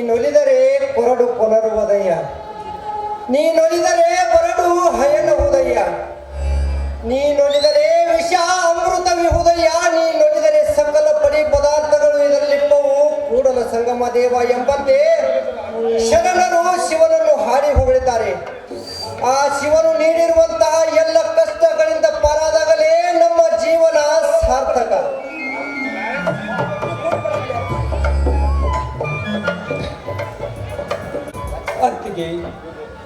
ನೀನೊಲಿದರೆ ಕೊರಡು ಕೊನರುವುದಯ್ಯ, ನೀನೊಲಿದರೆ ಕೊರಡು ಹಯನುವುದಯ್ಯ, ನೀನೊಲಿದರೆ ವಿಷ ಅಮೃತವಿಹುದಯ್ಯ, ನೀನೊಲಿದರೆ ಸಕಲ ಪಡಿ ಪದಾರ್ಥಗಳು ಇದರಲ್ಲಿಪ್ಪವು ಕೂಡಲ ಸಂಗಮ ದೇವ ಎಂಬಂತೆ ಶರಣರು ಶಿವನನ್ನು ಹಾಡಿ ಹೊಗಳಿದ್ದಾರೆ. ಆ ಶಿವನು ನೀಡಿರುವಂತಹ ಎಲ್ಲ ಕಷ್ಟಗಳಿಂದ ಪಾರಾದಾಗಲೇ ನಮ್ಮ ಜೀವನ ಸಾರ್ಥಕ. ಅತ್ತಿಗೆ,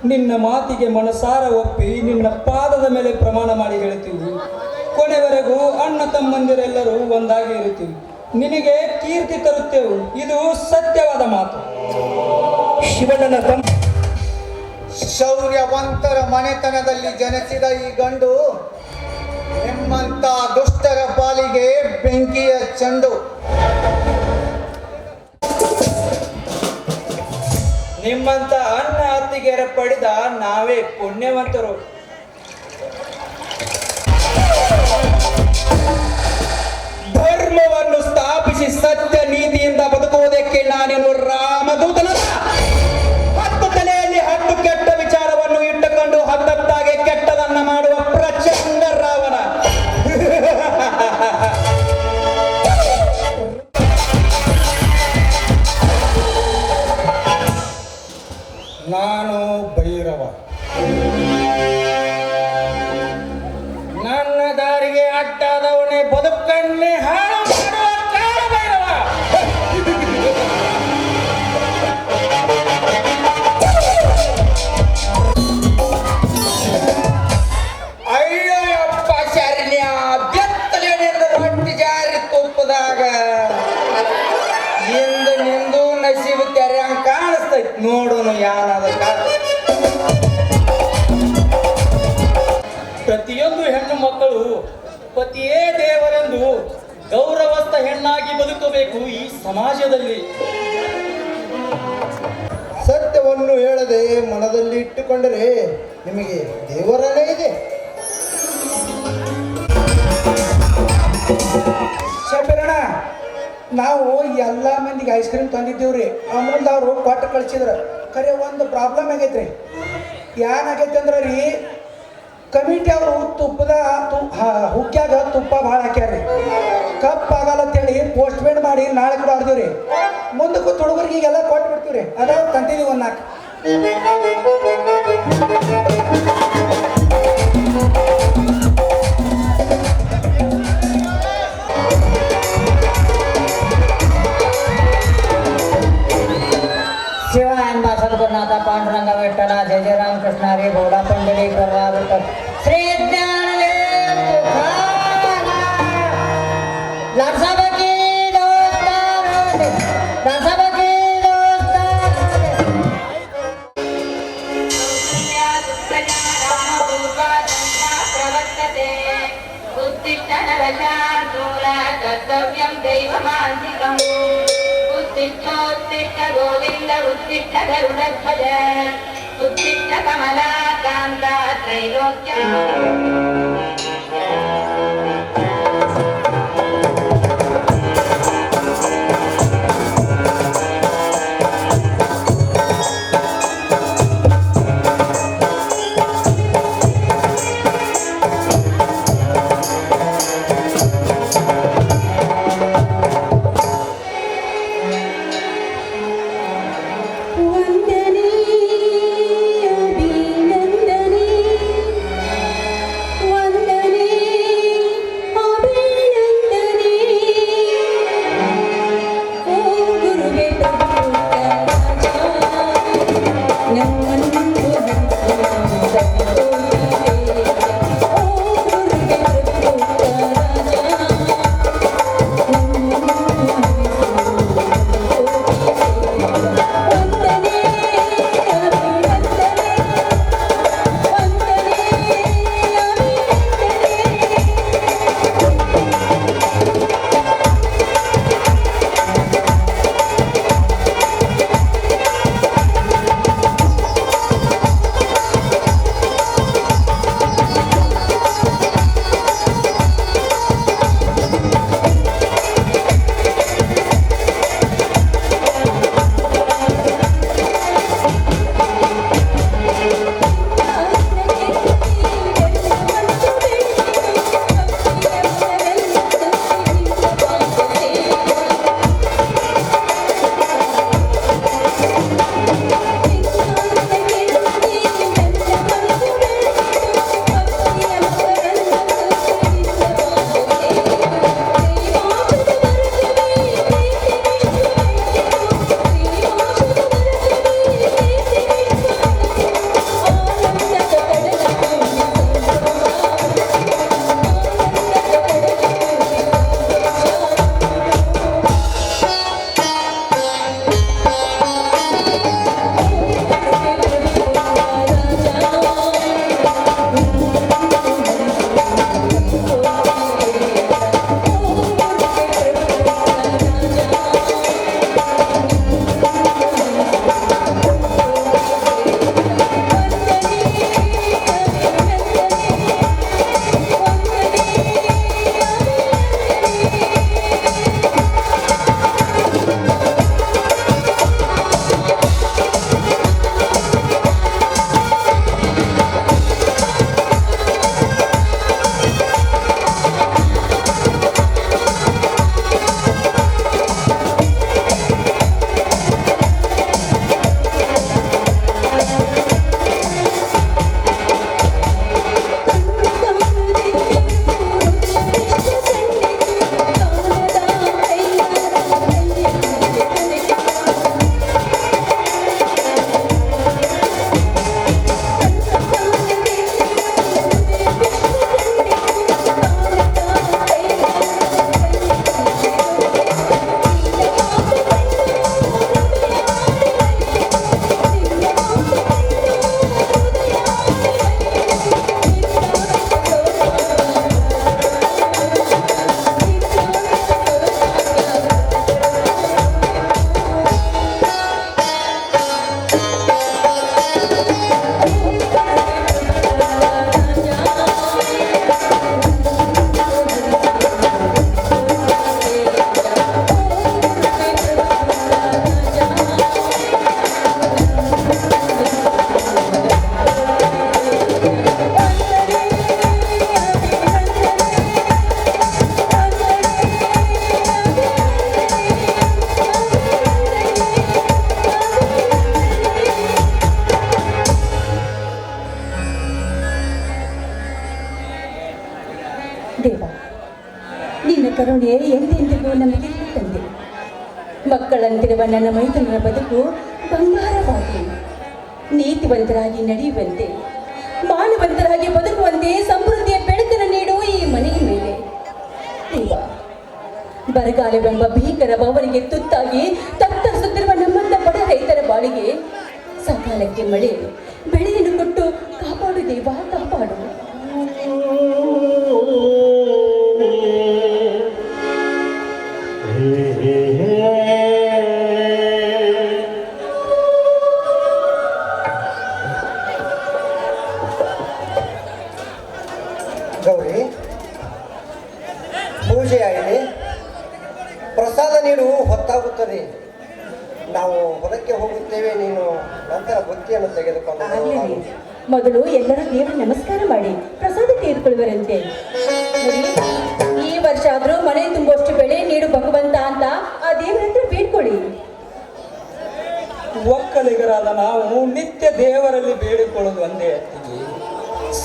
ನಿನ್ನ ಮಾತಿಗೆ ಮನಸಾರ ಒಪ್ಪಿ ನಿನ್ನ ಪಾದದ ಮೇಲೆ ಪ್ರಮಾಣ ಮಾಡಿ ಹೇಳುತ್ತೀವಿ. ಕೊನೆವರೆಗೂ ಅಣ್ಣ ತಮ್ಮಂದಿರೆಲ್ಲರೂ ಒಂದಾಗಿ ಇರುತ್ತೀವಿ. ನಿನಗೆ ಕೀರ್ತಿ ತರುತ್ತೇವೆ, ಇದು ಸತ್ಯವಾದ ಮಾತು. ಶಿವಣ್ಣನ ಶೌರ್ಯವಂತರ ಮನೆತನದಲ್ಲಿ ಜನಿಸಿದ ಈ ಗಂಡು ನಿಮ್ಮಂತ ದುಷ್ಟರ ಪಾಲಿಗೆ ಬೆಂಕಿಯ ಚೆಂಡು. ನಿಮ್ಮಂತ ಅಣ್ಣ ಅತ್ತಿಗೆಯರ ಪಡೆದ ನಾವೇ ಪುಣ್ಯವಂತರು. ಧರ್ಮವನ್ನು ಸ್ಥಾಪಿಸಿ ಸತ್ಯ ನೀತಿಯಿಂದ ಬದುಕುವುದಕ್ಕೆ ನಾನೇನು ರಾಮದೂತನಲ್ಲ. ಹತ್ತು ತಲೆಯಲ್ಲಿ 10 ಕೆಟ್ಟ ವಿಚಾರವನ್ನು ಇಟ್ಟುಕೊಂಡು ಹತ್ತತ್ತಾಗೆ ಕೆಟ್ಟದನ್ನ ಮಾಡುವ ಪ್ರಚಂಡ ರಾವಣ. ನಾನು ಭೈರವ, ನನ್ನ ದಾರಿಗೆ ಅಡ್ಡಾದವನೇ ಬದುಕನ್ನೇ ಹಾಳು ಮಾಡುವ ಕಾಲ ಭೈರವ. ಅಯ್ಯಪ್ಪ ಶರಣ್ಯ, ಬೆತ್ತಲೆಯನ್ನು ರೊಟ್ಟಿ ಜಾರಿ ತುಪ್ಪದಾಗ ಎಂದು ನಿಂದು ನಸೀಬು ತೆರೆ ಹಂಗ ಕಾಣಿಸ್ತೈತಿ. ನೋಡೋನು ಯಾನಾದ ಕಾಲ. ಪ್ರತಿಯೊಂದು ಹೆಣ್ಣು ಮಕ್ಕಳು ಪತಿಯೇ ದೇವರೆಂದು ಗೌರವಸ್ಥ ಹೆಣ್ಣಾಗಿ ಬದುಕಬೇಕು ಈ ಸಮಾಜದಲ್ಲಿ. ಸತ್ಯವನ್ನು ಹೇಳದೆ ಮನದಲ್ಲಿ ಇಟ್ಟುಕೊಂಡರೆ ನಿಮಗೆ ದೇವರನೇ ಇದೆ. ಶಂಕರಣ್ಣ, ನಾವು ಎಲ್ಲ ಮಂದಿಗೆ ಐಸ್ ಕ್ರೀಮ್ ತಂದಿದ್ದೀವ್ರಿ. ಅಮೂಲ್ದವ್ರು ಕೊಟ್ಟು ಕಳ್ಸಿದ್ರು. ಖರೆ ಒಂದು ಪ್ರಾಬ್ಲಮ್ ಆಗೈತ್ರಿ. ಏನಾಗೈತೆ ಅಂದ್ರೆ ರೀ, ಕಮಿಟಿ ಅವರು ತುಪ್ಪದ ಹುಕ್ಕ್ಯಾಗ ತುಪ್ಪ ಭಾಳ ಹಾಕ್ಯಾರ್ರಿ. ಕಪ್ಪಾಗಲ್ಲ ಅಂತೇಳಿ ಪೋಸ್ಟ್ ಮೇಡ್ ಮಾಡಿ ನಾಳೆ ಕೂಡ ಹೊಡೆದಿವ್ರಿ. ಮುಂದಕ್ಕೂ ಹುಡುಗರಿಗೆ ಈಗೆಲ್ಲ ಕೊಟ್ಟು ಬಿಡ್ತೀವ್ರಿ. ಅದಾವ ತಂತಿದ್ದೀವಿ ಒಂದು 4. शिव ಎಂಬ ಸದ್ಗುರುನಾಥ ಪಾಂಡುರಂಗ ವಿಠಲ ಜಯ ಜಯ ರಾಮಕೃಷ್ಣ ಹರಿ ಬೋಲ ಪಂಡರಿ ಶ್ರೀ उत्तिष्ठ गोविंद उत्तिष्ठ गरुडध्वज उत्तिष्ठ कमला कांता त्रैलोक्य ಕರುಣೆ ಎಂದೆಂದಿಗೂ ನಮಗೆ ತಂದೆ. ಮಕ್ಕಳಂತಿರುವ ನನ್ನ ಮೈದುನರ ಬದುಕು ಬಂಗಾರವಾಗಿ ನೀತಿವಂತರಾಗಿ ನಡೆಯುವಂತೆ, ಮಾನವಂತರಾಗಿ ಬದುಕುವಂತೆ ಸಮೃದ್ಧಿಯ ಬೆಳಕನ್ನು ನೀಡು ಈ ಮನೆಯ ಮೇಲೆ. ದೇವ, ಬರಗಾಲವೆಂಬ ಭೀಕರ ಬವರಿಗೆ ತುತ್ತಾಗಿ ತತ್ತರಿಸುತ್ತಿರುವ ನಮ್ಮಂತ ಬಡ ರೈತರ ಬಾಳಿಗೆ ಸಕಾಲಕ್ಕೆ ಮಳೆ ಬೆಳೆಯನ್ನು ಕೊಟ್ಟು ಕಾಪಾಡು ದೇವ, ಕಾಪಾಡು. ಗೌರಿ, ಪೂಜೆ ಆಗಿದೆ, ಪ್ರಸಾದ ನೀಡು, ಹೊತ್ತಾಗುತ್ತದೆ. ನಾವು ಹೊಲಕ್ಕೆ ಹೋಗುತ್ತೇವೆ, ನೀನು ನಂತರ ಬುತ್ತಿಯನ್ನು ತೆಗೆದುಕೊಂಡು ಆಗ್ಲಿ ರೀ. ಮೊದಲು ಎಲ್ಲರೂ ದೇವರ ನಮಸ್ಕಾರ ಮಾಡಿ ಪ್ರಸಾದ ತೆಗೆದುಕೊಳ್ಳುವರಂತೆ. ನೋಡಿ, ಈ ವರ್ಷ ಆದ್ರೂ ಮನೆ ತುಂಬುವಷ್ಟು ಬೆಳೆ ನೀಡು ಭಗವಂತ ಅಂತ ಆ ದೇವರ ಹತ್ರ ಬೇಡ್ಕೊಳ್ಳಿ. ಒಕ್ಕಲಿಗರಾದ ನಾವು ನಿತ್ಯ ದೇವರಲ್ಲಿ ಬೇಡಿಕೊಳ್ಳೋದು ಒಂದೇ ಅತ್ತಿಗೆ,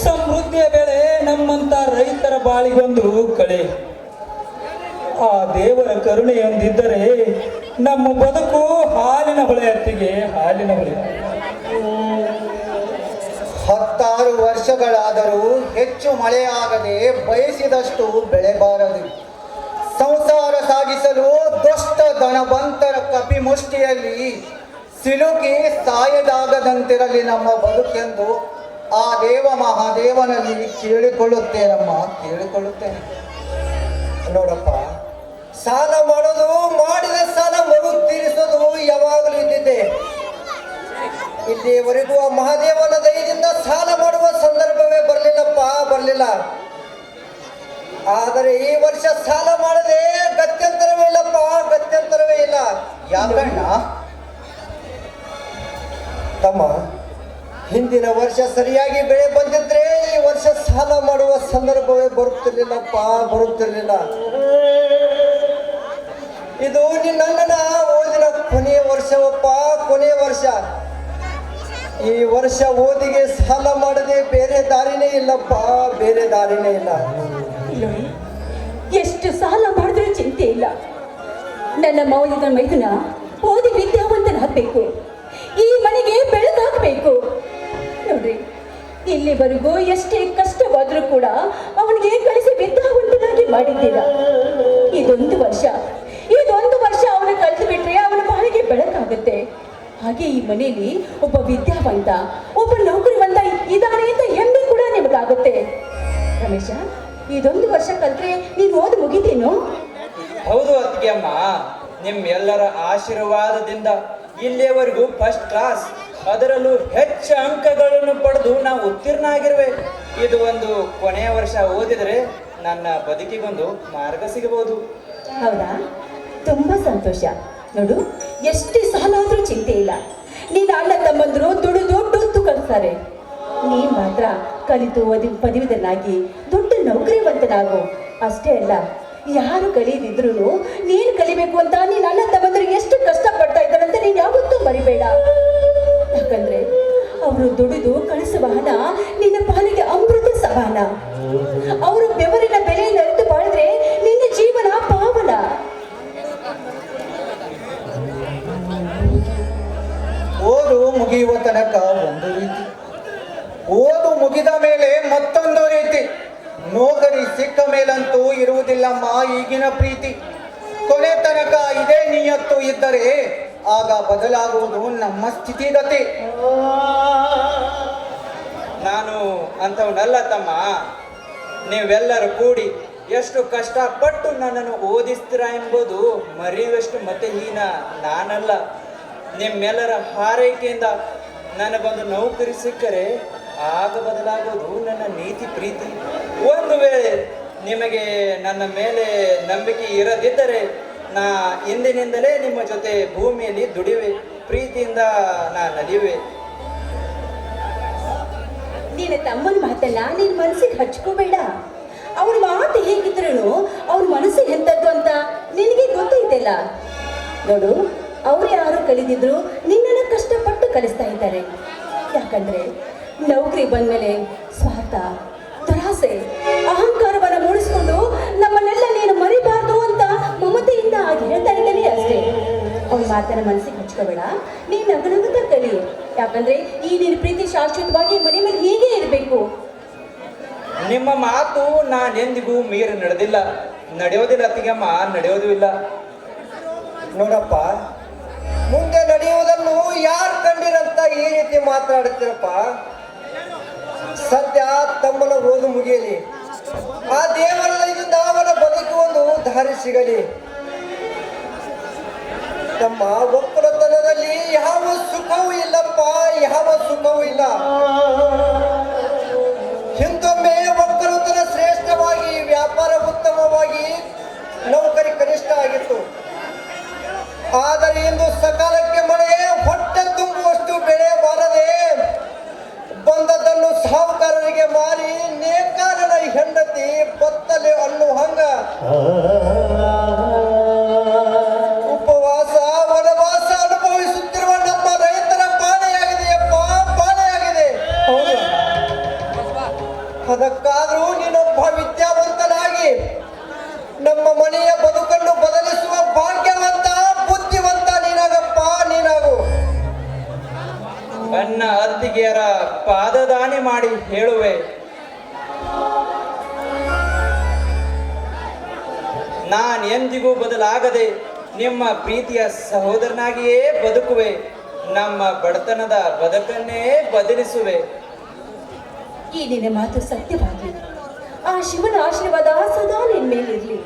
ಸಮೃದ್ಧಿಯ ಬೆಳೆ ನಮ್ಮಂತ ರೈತರ ಬಾಳಿಗೊಂದು ಕಳೆ. ಆ ದೇವರ ಕರುಣೆಯೊಂದಿದ್ದರೆ ನಮ್ಮ ಬದುಕು ಹಾಲಿನ ಹೊಳೆ ಅತ್ತಿಗೆ, ಹಾಲಿನ ಹೊಳೆ. 16 ವರ್ಷಗಳಾದರೂ ಹೆಚ್ಚು ಮಳೆಯಾಗದೆ ಬಯಸಿದಷ್ಟು ಬೆಳೆ ಬಾರದು. ಸಂಸಾರ ಸಾಗಿಸಲು ದುಷ್ಟ ಧನವಂತರ ಕಪಿಮುಷ್ಟಿಯಲ್ಲಿ ಸಿಲುಕಿ ಸಾಯದಾಗದಂತಿರಲಿ ನಮ್ಮ ಬದುಕೆಂದು ಆ ದೇವ ಮಹಾದೇವನಲ್ಲಿ ಕೇಳಿಕೊಳ್ಳುತ್ತೇನಮ್ಮ, ಕೇಳಿಕೊಳ್ಳುತ್ತೇನೆ. ನೋಡಪ್ಪ, ಸಾಲ ಮಾಡೋದು, ಮಾಡಿದ ಸಾಲ ಮರು ತೀರಿಸೋದು ಯಾವಾಗಲೂ ಇದ್ದಿದ್ದೆ. ಇಲ್ಲಿವರೆಗೂ ಆ ಮಹಾದೇವನ ದಯದಿಂದ ಸಾಲ ಮಾಡುವ ಸಂದರ್ಭವೇ ಬರಲಿಲ್ಲ. ಆದರೆ ಈ ವರ್ಷ ಸಾಲ ಮಾಡದೆ ಗತ್ಯಂತರವೇ ಇಲ್ಲಪ್ಪ, ಗತ್ಯಂತರವೇ ಇಲ್ಲ. ಯಾಕಣ್ಣ? ತಮ್ಮ, ಹಿಂದಿನ ವರ್ಷ ಸರಿಯಾಗಿ ಬೆಳೆ ಬಂದಿದ್ರೆ ಈ ವರ್ಷ ಸಾಲ ಮಾಡುವ ಸಂದರ್ಭವೇ ಬರುತ್ತಿರಲಿಲ್ಲ. ಇದು ನಿನ್ನಣ್ಣನ ಓದಿನ ಕೊನೆಯ ವರ್ಷವಪ್ಪ, ಕೊನೆಯ ವರ್ಷ. ಈ ವರ್ಷ ಓದಿಗೆ ಸಾಲ ಮಾಡದೆ ಬೇರೆ ದಾರಿನೇ ಇಲ್ಲಪ್ಪ, ಬೇರೆ ದಾರಿನೇ ಇಲ್ಲ. ನೋಡಿ, ಎಷ್ಟು ಸಾಲ ಮಾಡಿದ್ರೂ ಚಿಂತೆ ಇಲ್ಲ. ನನ್ನ ಮೈದುನ ಓದಿ ವಿದ್ಯಾವಂತನಾಗಬೇಕು, ಈ ಮನೆಗೆ ಬೆಳಕಾಗಬೇಕು. ನೋಡ್ರಿ, ಇಲ್ಲಿವರೆಗೂ ಎಷ್ಟೇ ಕಷ್ಟವಾದ್ರೂ ಕೂಡ ಅವನಿಗೆ ಕಳಿಸಿ ವಿದ್ಯಾವಂತನಾಗಿ ಮಾಡಿದ್ದೀರ. ಇದೊಂದು ವರ್ಷ ಅವನು ಕಲಿತು ಬಿಟ್ರೆ ಅವನ ಬಾಳಿಗೆ ಬೆಳಕಾಗುತ್ತೆ. ಹಾಗೆ ಈ ಮನೆಯಲ್ಲಿ ಒಬ್ಬ ವಿದ್ಯಾವಂತ, ಒಬ್ಬ ನೌಕರಿವಂತ ಇದ್ದಾನೆ ಅಂತ ಹೆಮ್ಮೆ ಕೂಡ ನಿಮಗಾಗುತ್ತೆ. ರಮೇಶ, ಇದೊಂದು ವರ್ಷ ಕಲಿತ್ರೆ ನೀನು ಓದಿ ಮುಗಿತೀನೋ? ಹೌದು ಅತ್ತಿಗೆ ಅಮ್ಮ, ನಿಮ್ಮೆಲ್ಲರ ಆಶೀರ್ವಾದದಿಂದ ಇಲ್ಲಿಯವರೆಗೂ ಫಸ್ಟ್ ಕ್ಲಾಸ್, ಅದರಲ್ಲೂ ಹೆಚ್ಚು ಅಂಕಗಳನ್ನು ಪಡೆದು ನಾವು ಉತ್ತೀರ್ಣ ಆಗಿರುವೆ. ಇದು ಒಂದು ಕೊನೆಯ ವರ್ಷ ಓದಿದರೆ ನನ್ನ ಬದುಕಿಗೊಂದು ಮಾರ್ಗ ಸಿಗಬಹುದು. ಹೌದಾ? ತುಂಬಾ ಸಂತೋಷ. ನೋಡು, ಎಷ್ಟೇ ಸಾಲ ಆದ್ರೂ ಚಿಂತೆ ಇಲ್ಲ. ನೀನು ಅಣ್ಣ ತಮ್ಮಂದ್ರು ದುಡ್ಡು ಕಲಿಸ್ತಾರೆ. ನೀನ್ ಮಾತ್ರ ಕಲಿತು ಪದವೀಧರನಾಗಿ ದೊಡ್ಡ ನೌಕರಿವಂತನಾಗು. ಅಷ್ಟೇ ಅಲ್ಲ, ಯಾರು ಕಲಿಯದಿದ್ರು ನೀನು ಕಲಿಬೇಕು ಅಂತ ನೀನು ಅಣ್ಣ ತಮ್ಮಂದ್ರು ಎಷ್ಟು ಕಷ್ಟಪಡ್ತಾ ಇದ್ದಾರೆ ಅಂತ ನೀನು ಯಾವತ್ತೂ ಮರಿಬೇಡ. ಯಾಕಂದ್ರೆ ಅವರು ದುಡಿದು ಕಳಿಸುವ ಹಣ ನಿನ್ನ ಪಾಲಿಗೆ ಅಮೃತ ಸಮಾನ. ಅವರು ಬೆವರಿನ ಬೆಲೆಯನ್ನು ಅರಿತು ಬಾಳಿದ್ರೆ ನಿನ್ನ ಜೀವನ ಪಾವನ. ಓದು ಮುಗಿಯುವ ತನಕ ಒಂದು ರೀತಿ, ಓದು ಮುಗಿದ ಮೇಲೆ ಮತ್ತೊಂದು ರೀತಿ. ನೌಕರಿ ಸಿಕ್ಕ ಮೇಲಂತೂ ಇರುವುದಿಲ್ಲಮ್ಮ ಈಗಿನ ಪ್ರೀತಿ. ಕೊನೆ ತನಕ ಇದೇ ನಿಯತ್ತು ಇದ್ದರೆ ಆಗ ಬದಲಾಗುವುದು ನಮ್ಮ ಸ್ಥಿತಿಗತಿ. ನಾನು ಅಂಥವನಲ್ಲ ತಮ್ಮ. ನೀವೆಲ್ಲರೂ ಕೂಡಿ ಎಷ್ಟು ಕಷ್ಟಪಟ್ಟು ನನ್ನನ್ನು ಓದಿಸ್ತೀರ ಎಂಬುದು ಮರೆಯುವಷ್ಟು ಮತಹೀನ ನಾನಲ್ಲ. ನಿಮ್ಮೆಲ್ಲರ ಹಾರೈಕೆಯಿಂದ ನನಗೊಂದು ನೌಕರಿ ಸಿಕ್ಕರೆ ಆಗ ಬದಲಾಗೋದು ನನ್ನ ನೀತಿ ಪ್ರೀತಿ. ಒಂದು ವೇಳೆ ನಿಮಗೆ ನನ್ನ ಮೇಲೆ ನಂಬಿಕೆ ಇರದಿದ್ದರೆ ನಾ ಇಂದಿನಿಂದಲೇ ನಿಮ್ಮ ಜೊತೆ ಭೂಮಿಯಲ್ಲಿ ದುಡಿವೆ, ಪ್ರೀತಿಯಿಂದ ನಾ ನಲಿಯುವೆ. ನಿನ್ನ ತಮ್ಮನ ಮಾತನ್ನ ನಿನ್ನ ಮನಸ್ಸಿಗೆ ಹಚ್ಕೋಬೇಡ. ಅವನ ಮಾತು ಹೇಗಿದ್ರು ಅವನ ಮನಸ್ಸು ಎಂಥದ್ದು ಅಂತ ನಿನಗೆ ಗೊತ್ತೈತಲ್ಲ. ನೋಡು, ಅವ್ರು ಯಾರು ಕಲಿದಿದ್ರು ನಿನ್ನನ್ನು ಕಷ್ಟಪಟ್ಟು ಕಲಿಸ್ತಾ ಇದ್ದಾರೆ. ಯಾಕಂದ್ರೆ ನೌಕರಿ ಬಂದ್ಮೇಲೆ ಸ್ವಾರ್ಥ, ದುರಾಸೆ, ಅಹಂಕಾರವನ್ನು ಮೂಡಿಸ್ಕೊಂಡು ನಮ್ಮನ್ನೆಲ್ಲ ನೀನು ಮರಿಬಾರ್ದು ಮಾತನ್ನ ಮನಸ್ಸಿಗೆ ಹಚ್ಕೋಬೇಡ. ನೀನ್ ನಗನಗುತ್ತಾ ಕಲಿ. ಯಾಕಂದ್ರೆ ಈ ನಿನ್ನ ಪ್ರೀತಿ ಶಾಶ್ವತವಾಗಿ ಮನೆ ಮೇಲೆ ಹೀಗೆ ಇರಬೇಕು. ನಿಮ್ಮ ಮಾತು ನಾನೆಂದಿಗೂ ಮೀರಿ ನಡೆದಿಲ್ಲ, ನಡೆಯೋದಿಲ್ಲ ಅತ್ತಿಗೆಮ್ಮ, ನಡೆಯೋದು ಇಲ್ಲ. ನೋಡಪ್ಪ, ಮುಂದೆ ನಡೆಯುವುದನ್ನು ಯಾರು ಕಂಡಿರಂತ ಈ ರೀತಿ ಮಾತನಾಡುತ್ತೀರಪ್ಪ. ಸದ್ಯ ತಮ್ಮನ ಓದು ಮುಗಿಯಲಿ, ಆ ದೇವರದಿಂದ ಅವನ ಬದುಕು ಒಂದು ದಾರಿ ಸಿಗಲಿ. ತಮ್ಮ ಒಕ್ಕಲತನದಲ್ಲಿ ಯಾವ ಸುಖವೂ ಇಲ್ಲಪ್ಪ, ಯಾವ ಸುಖವೂ ಇಲ್ಲ. ಹಿಂದೊಮ್ಮೆ ಒಕ್ಕಲತನ ಶ್ರೇಷ್ಠವಾಗಿ, ವ್ಯಾಪಾರ ಉತ್ತಮವಾಗಿ, ನೌಕರಿ ಕನಿಷ್ಠ ಆಗಿತ್ತು. ಆದರೆ ಇಂದು ಸಕಾಲಕ್ಕೆ ಮಳೆ, ಹೊಟ್ಟೆ ತುಂಬುವಷ್ಟು ಬೆಳೆ ಬಾರದೆ ಬಂದದ್ದನ್ನು ಸಾಹುಕಾರರಿಗೆ ಮಾರಿ ನೇಕಾರನ ಹೆಂಡತಿ ಬತ್ತಲೆ ಅನ್ನುವ ಹಂಗ ಉಪವಾಸ ವನವಾಸ ಅನುಭವಿಸುತ್ತಿರುವ ನಮ್ಮ ರೈತರ ಪಾಳೆಯಾಗಿದೆಯಪ್ಪ, ಪಾಳೆಯಾಗಿದೆ. ಅದಕ್ಕಾದರೂ ನೀನೊಬ್ಬ ವಿದ್ಯಾವಂತನಾಗಿ ನಮ್ಮ ಮನೆಯ ಬದುಕನ್ನು ಬದಲಿಸುವ ಭಾಗ್ಯವಂತ, ಬುದ್ಧಿವಂತ ನೀನಾಗಪ್ಪ, ನೀನಾಗು. ನನ್ನ ಅತ್ತಿಗೆಯರ ಪಾದದಾನಿ ಮಾಡಿ ಹೇಳುವೆ, ನಾನೆಂದಿಗೂ ಬದಲಾಗದೆ ನಿಮ್ಮ ಪ್ರೀತಿಯ ಸಹೋದರನಾಗಿಯೇ ಬದುಕುವೆ. ನಮ್ಮ ಬಡತನದ ಬದುಕನ್ನೇ ಬದಲಿಸುವೆ. ಈ ನಿನ್ನ ಮಾತು ಸತ್ಯವಾಗಿ ಆ ಶಿವನ ಆಶೀರ್ವಾದ ಸದಾ ನಿನ್ ಮೇಲಿರ್ಲಿ.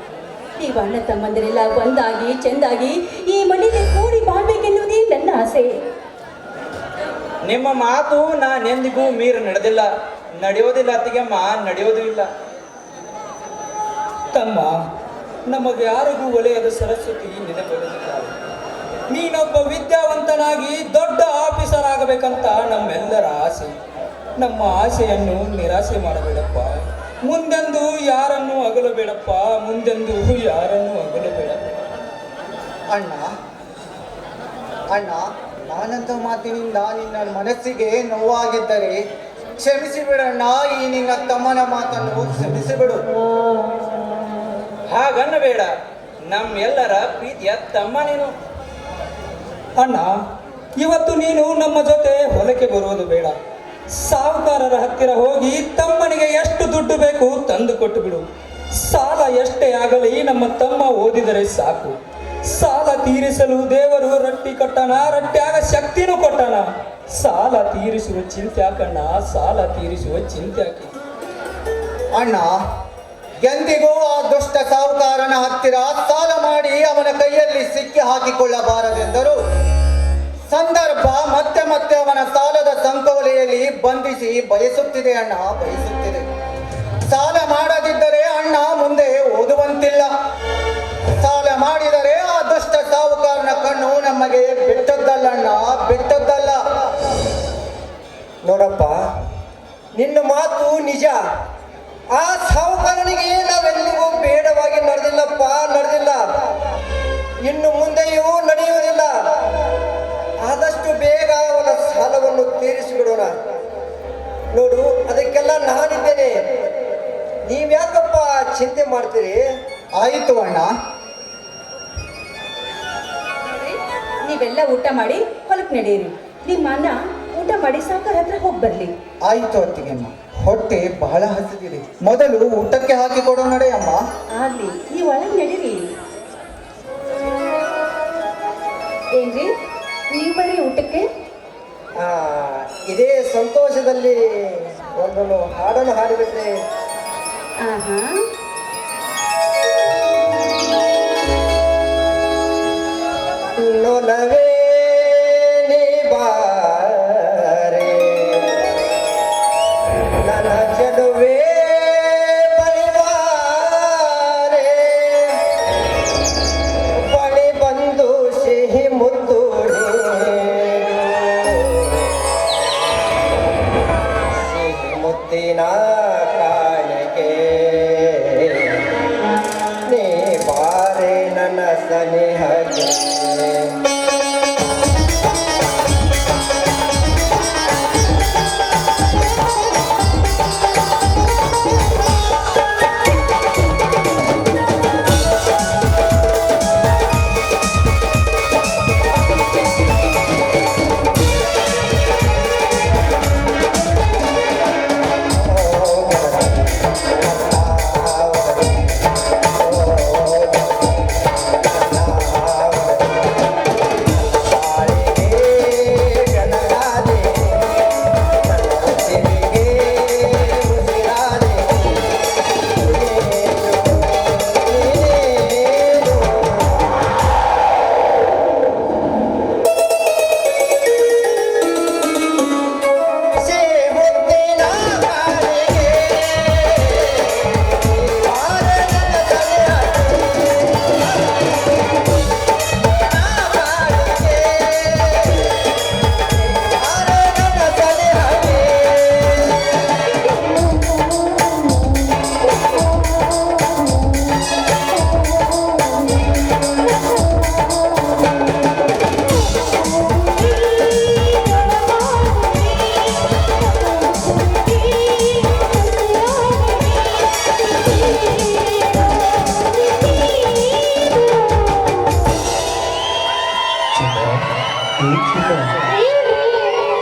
ನೀವು ಅಣ್ಣ ತಮ್ಮಂದರೆಲ್ಲ ಒಂದಾಗಿ ಚೆಂದಾಗಿ ಈ ಮನೆಗೆ ಕೂಡಿ ಬಾಳ್ಬೇಕೆನ್ನುವುದೇ ನನ್ನ ಆಸೆ. ನಿಮ್ಮ ಮಾತು ನಾನೆಂದಿಗೂ ಮೀರಿ ನಡೆದಿಲ್ಲ, ನಡೆಯೋದಿಲ್ಲ ಅತ್ತಿಗೆಮ್ಮ, ನಡೆಯೋದು ಇಲ್ಲ. ತಮ್ಮ, ನಮಗೆ ಯಾರಿಗೂ ಒಲೆಯದ ಸರಸ್ವತಿ ನೆನಪಿರುತ್ತಿದ್ದಾರೆ. ನೀನೊಬ್ಬ ವಿದ್ಯಾವಂತನಾಗಿ ದೊಡ್ಡ ಆಫೀಸರ್ ಆಗಬೇಕಂತ ನಮ್ಮೆಲ್ಲರ ಆಸೆ. ನಮ್ಮ ಆಸೆಯನ್ನು ನಿರಾಸೆ ಮಾಡಬೇಡಪ್ಪ. ಮುಂದೆಂದು ಯಾರನ್ನು ಅಗಲಬೇಡಪ್ಪ, ಮುಂದೆಂದು ಯಾರನ್ನು ಅಗಲಬೇಡ. ಅಣ್ಣ ಅಣ್ಣ, ನಾನಂತ ಮಾತಿನಿಂದ ನಿನ್ನ ಮನಸ್ಸಿಗೆ ನೋವಾಗಿದ್ದರೆ ಕ್ಷಮಿಸಿಬಿಡಣ್ಣ. ಈ ನಿನ್ನ ತಮ್ಮನ ಮಾತನ್ನು ಕ್ಷಮಿಸಿಬಿಡು. ಹಾಗನ್ನಬೇಡ, ನಮ್ಮೆಲ್ಲರ ಪ್ರೀತಿಯ ತಮ್ಮ ನೀನು. ಅಣ್ಣ, ಇವತ್ತು ನೀನು ನಮ್ಮ ಜೊತೆ ಹೊಲಕ್ಕೆ ಬರುವುದು ಬೇಡ. ಸಾಹುಕಾರರ ಹತ್ತಿರ ಹೋಗಿ ತಮ್ಮನಿಗೆ ಎಷ್ಟು ದುಡ್ಡು ಬೇಕು ತಂದು ಕೊಟ್ಟು ಬಿಡು. ಸಾಲ ಎಷ್ಟೇ ಆಗಲಿ ನಮ್ಮ ತಮ್ಮ ಓದಿದರೆ ಸಾಕು. ಸಾಲ ತೀರಿಸಲು ದೇವರು ರೊಟ್ಟಿ ಕೊಟ್ಟಣ, ರೊಟ್ಟಿಯಾಗ ಶಕ್ತಿನೂ ಕೊಟ್ಟಣ. ಸಾಲ ತೀರಿಸುವ ಚಿಂತೆ ಯಾಕಣ್ಣ, ಸಾಲ ತೀರಿಸುವ ಚಿಂತೆ ಯಾಕೆ? ಅಣ್ಣ, ಎಂದಿಗೂ ಆ ದುಷ್ಟ ಸಾಹುಕಾರನ ಹತ್ತಿರ ಸಾಲ ಮಾಡಿ ಅವನ ಕೈಯಲ್ಲಿ ಸಿಕ್ಕಿ ಹಾಕಿಕೊಳ್ಳಬಾರದೆಂದರು. ಸಂದರ್ಭ ಮತ್ತೆ ಮತ್ತೆ ಅವನ ಸಾಲದ ಸಂಕೋಲೆಯಲ್ಲಿ ಬಂಧಿಸಿ ಬಯಸುತ್ತಿದೆ ಅಣ್ಣ, ಬಯಸುತ್ತಿದೆ. ಸಾಲ ಮಾಡದಿದ್ದರೆ ಅಣ್ಣ ಮುಂದೆ ಓದುವಂತಿಲ್ಲ. ಸಾಲ ಮಾಡಿದರೆ ಆ ದುಷ್ಟ ಸಾಹುಕಾರನ ಕಣ್ಣು ನಮಗೆ ಬಿಟ್ಟದ್ದಲ್ಲ, ಬಿಟ್ಟದ್ದಲ್ಲ. ನೋಡಪ್ಪ, ನಿನ್ನ ಮಾತು ನಿಜ. ಆ ಸಾಹುಕಾರನಿಗೆ ನಾವೆಲ್ಲಿಗೂ ಬೇಡವಾಗಿ ನಡೆದಿಲ್ಲಪ್ಪ, ನಡೆದಿಲ್ಲ, ಇನ್ನು ಮುಂದೆಯೂ ನಡೆಯುವುದಿಲ್ಲ. ಆದಷ್ಟು ಬೇಗ ಅವನ ಸಾಲವನ್ನು ತೀರಿಸಿಬಿಡೋಣ. ನೋಡು, ಅದಕ್ಕೆಲ್ಲ ನಾನಿದ್ದೇನೆ. ನೀವ್ಯಾಕಪ್ಪ ಚಿಂತೆ ಮಾಡ್ತೀರಿ? ಆಯಿತು ಅಣ್ಣ. ನೀವೆಲ್ಲ ಊಟ ಮಾಡಿ ಹೊಲಕ್ಕೆ ನಡೆಯಿರಿ. ನಿಮ್ಮ ಅಣ್ಣ ಊಟ ಮಾಡಿ ಸಾವುಕಾರ ಹತ್ರ ಹೋಗಿ ಬರ್ಲಿ. ಆಯಿತು ಅತ್ತಿಗೆಮ್ಮ, ಹೊಟ್ಟೆ ಬಹಳ ಹಸಿದಿದೆ. ಮೊದಲು ಊಟಕ್ಕೆ ಹಾಕಿ ಕೊಡೋ ನಡೆ ಅಮ್ಮ. ಆಗ್ಲಿ, ನೀವು ಒಳಗೆ ನಡೀರಿ. ಏನ್ರಿ, ನೀವು ಬರ್ರಿ ಊಟಕ್ಕೆ. ಇದೇ ಸಂತೋಷದಲ್ಲಿ ಒಂದನ್ನು ಹಾಡನ್ನು ಹಾಡಿಬಿಟ್ರೆ. ಆಹಾ, ನೊಲವೇ ನೀ ಬಾರೆ ನನ್ನ ಚೆಲುವೆ ಬಳಿವಾರೆ, ಬಳಿ ಬಂದು ಸಿಹಿ ಮುದ್ದು ಸಿಹಿ ಮುದ್ದಿನ ಕಾಣಿಕೆ ನೀ ಬಾರೆ ನನ್ನ ಸನಿಹಕ್ಕೆ.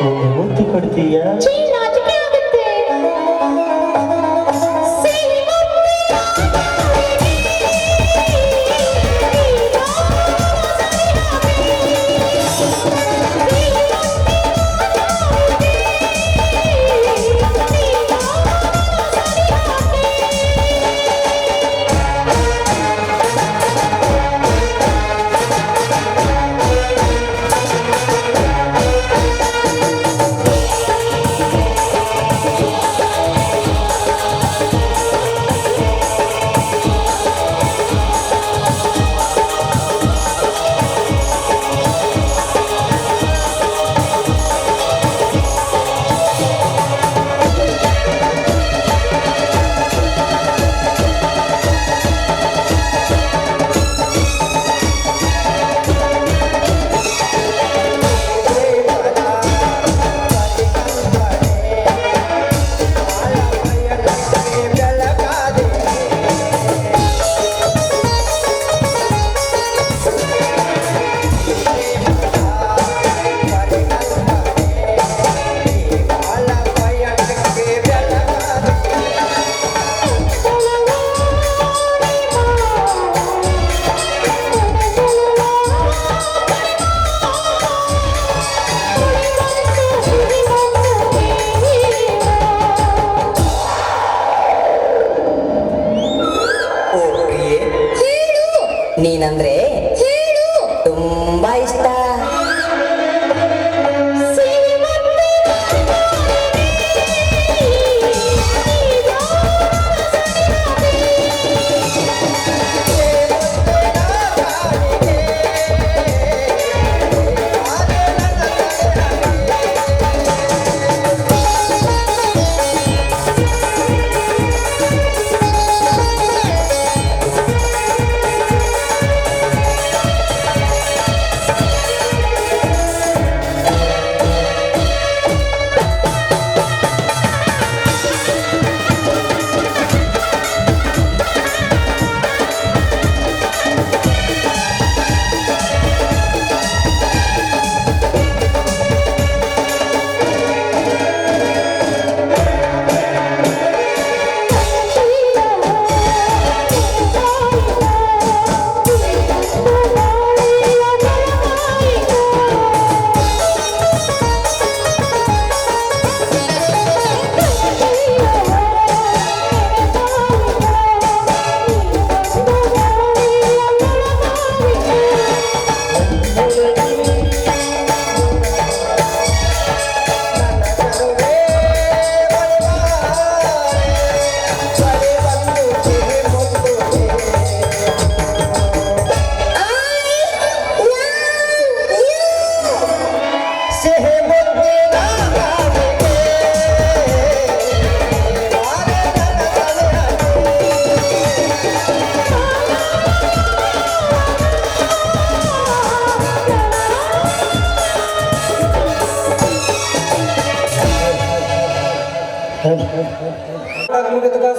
ಒಂದು ಮುತ್ತು ಕೊಡ್ತೀಯಾ? ನೀನಂದ್ರೆ ತುಂಬಾ ಇಷ್ಟ.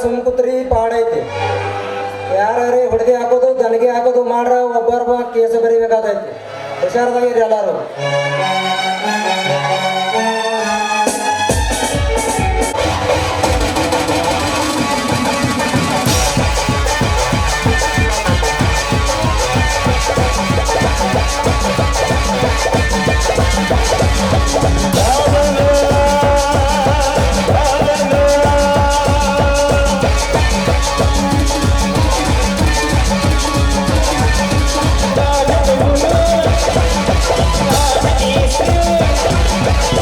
ಸುಮ್ಕುತ್ರಿ ಪಾಡೈತಿ. ಯಾರೇ ಹೊಡೆದಿ ಹಾಕೋದು ದನಗೆ ಹಾಕೋದು ಮಾಡ್ರ ಒಬ್ಬೊಬ್ಬ ಕೇಸ ಬರಿಬೇಕಾದೈತಿ. ಹುಷಾರದಾಗಿರಿ ಎಲ್ಲಾರು. Yes.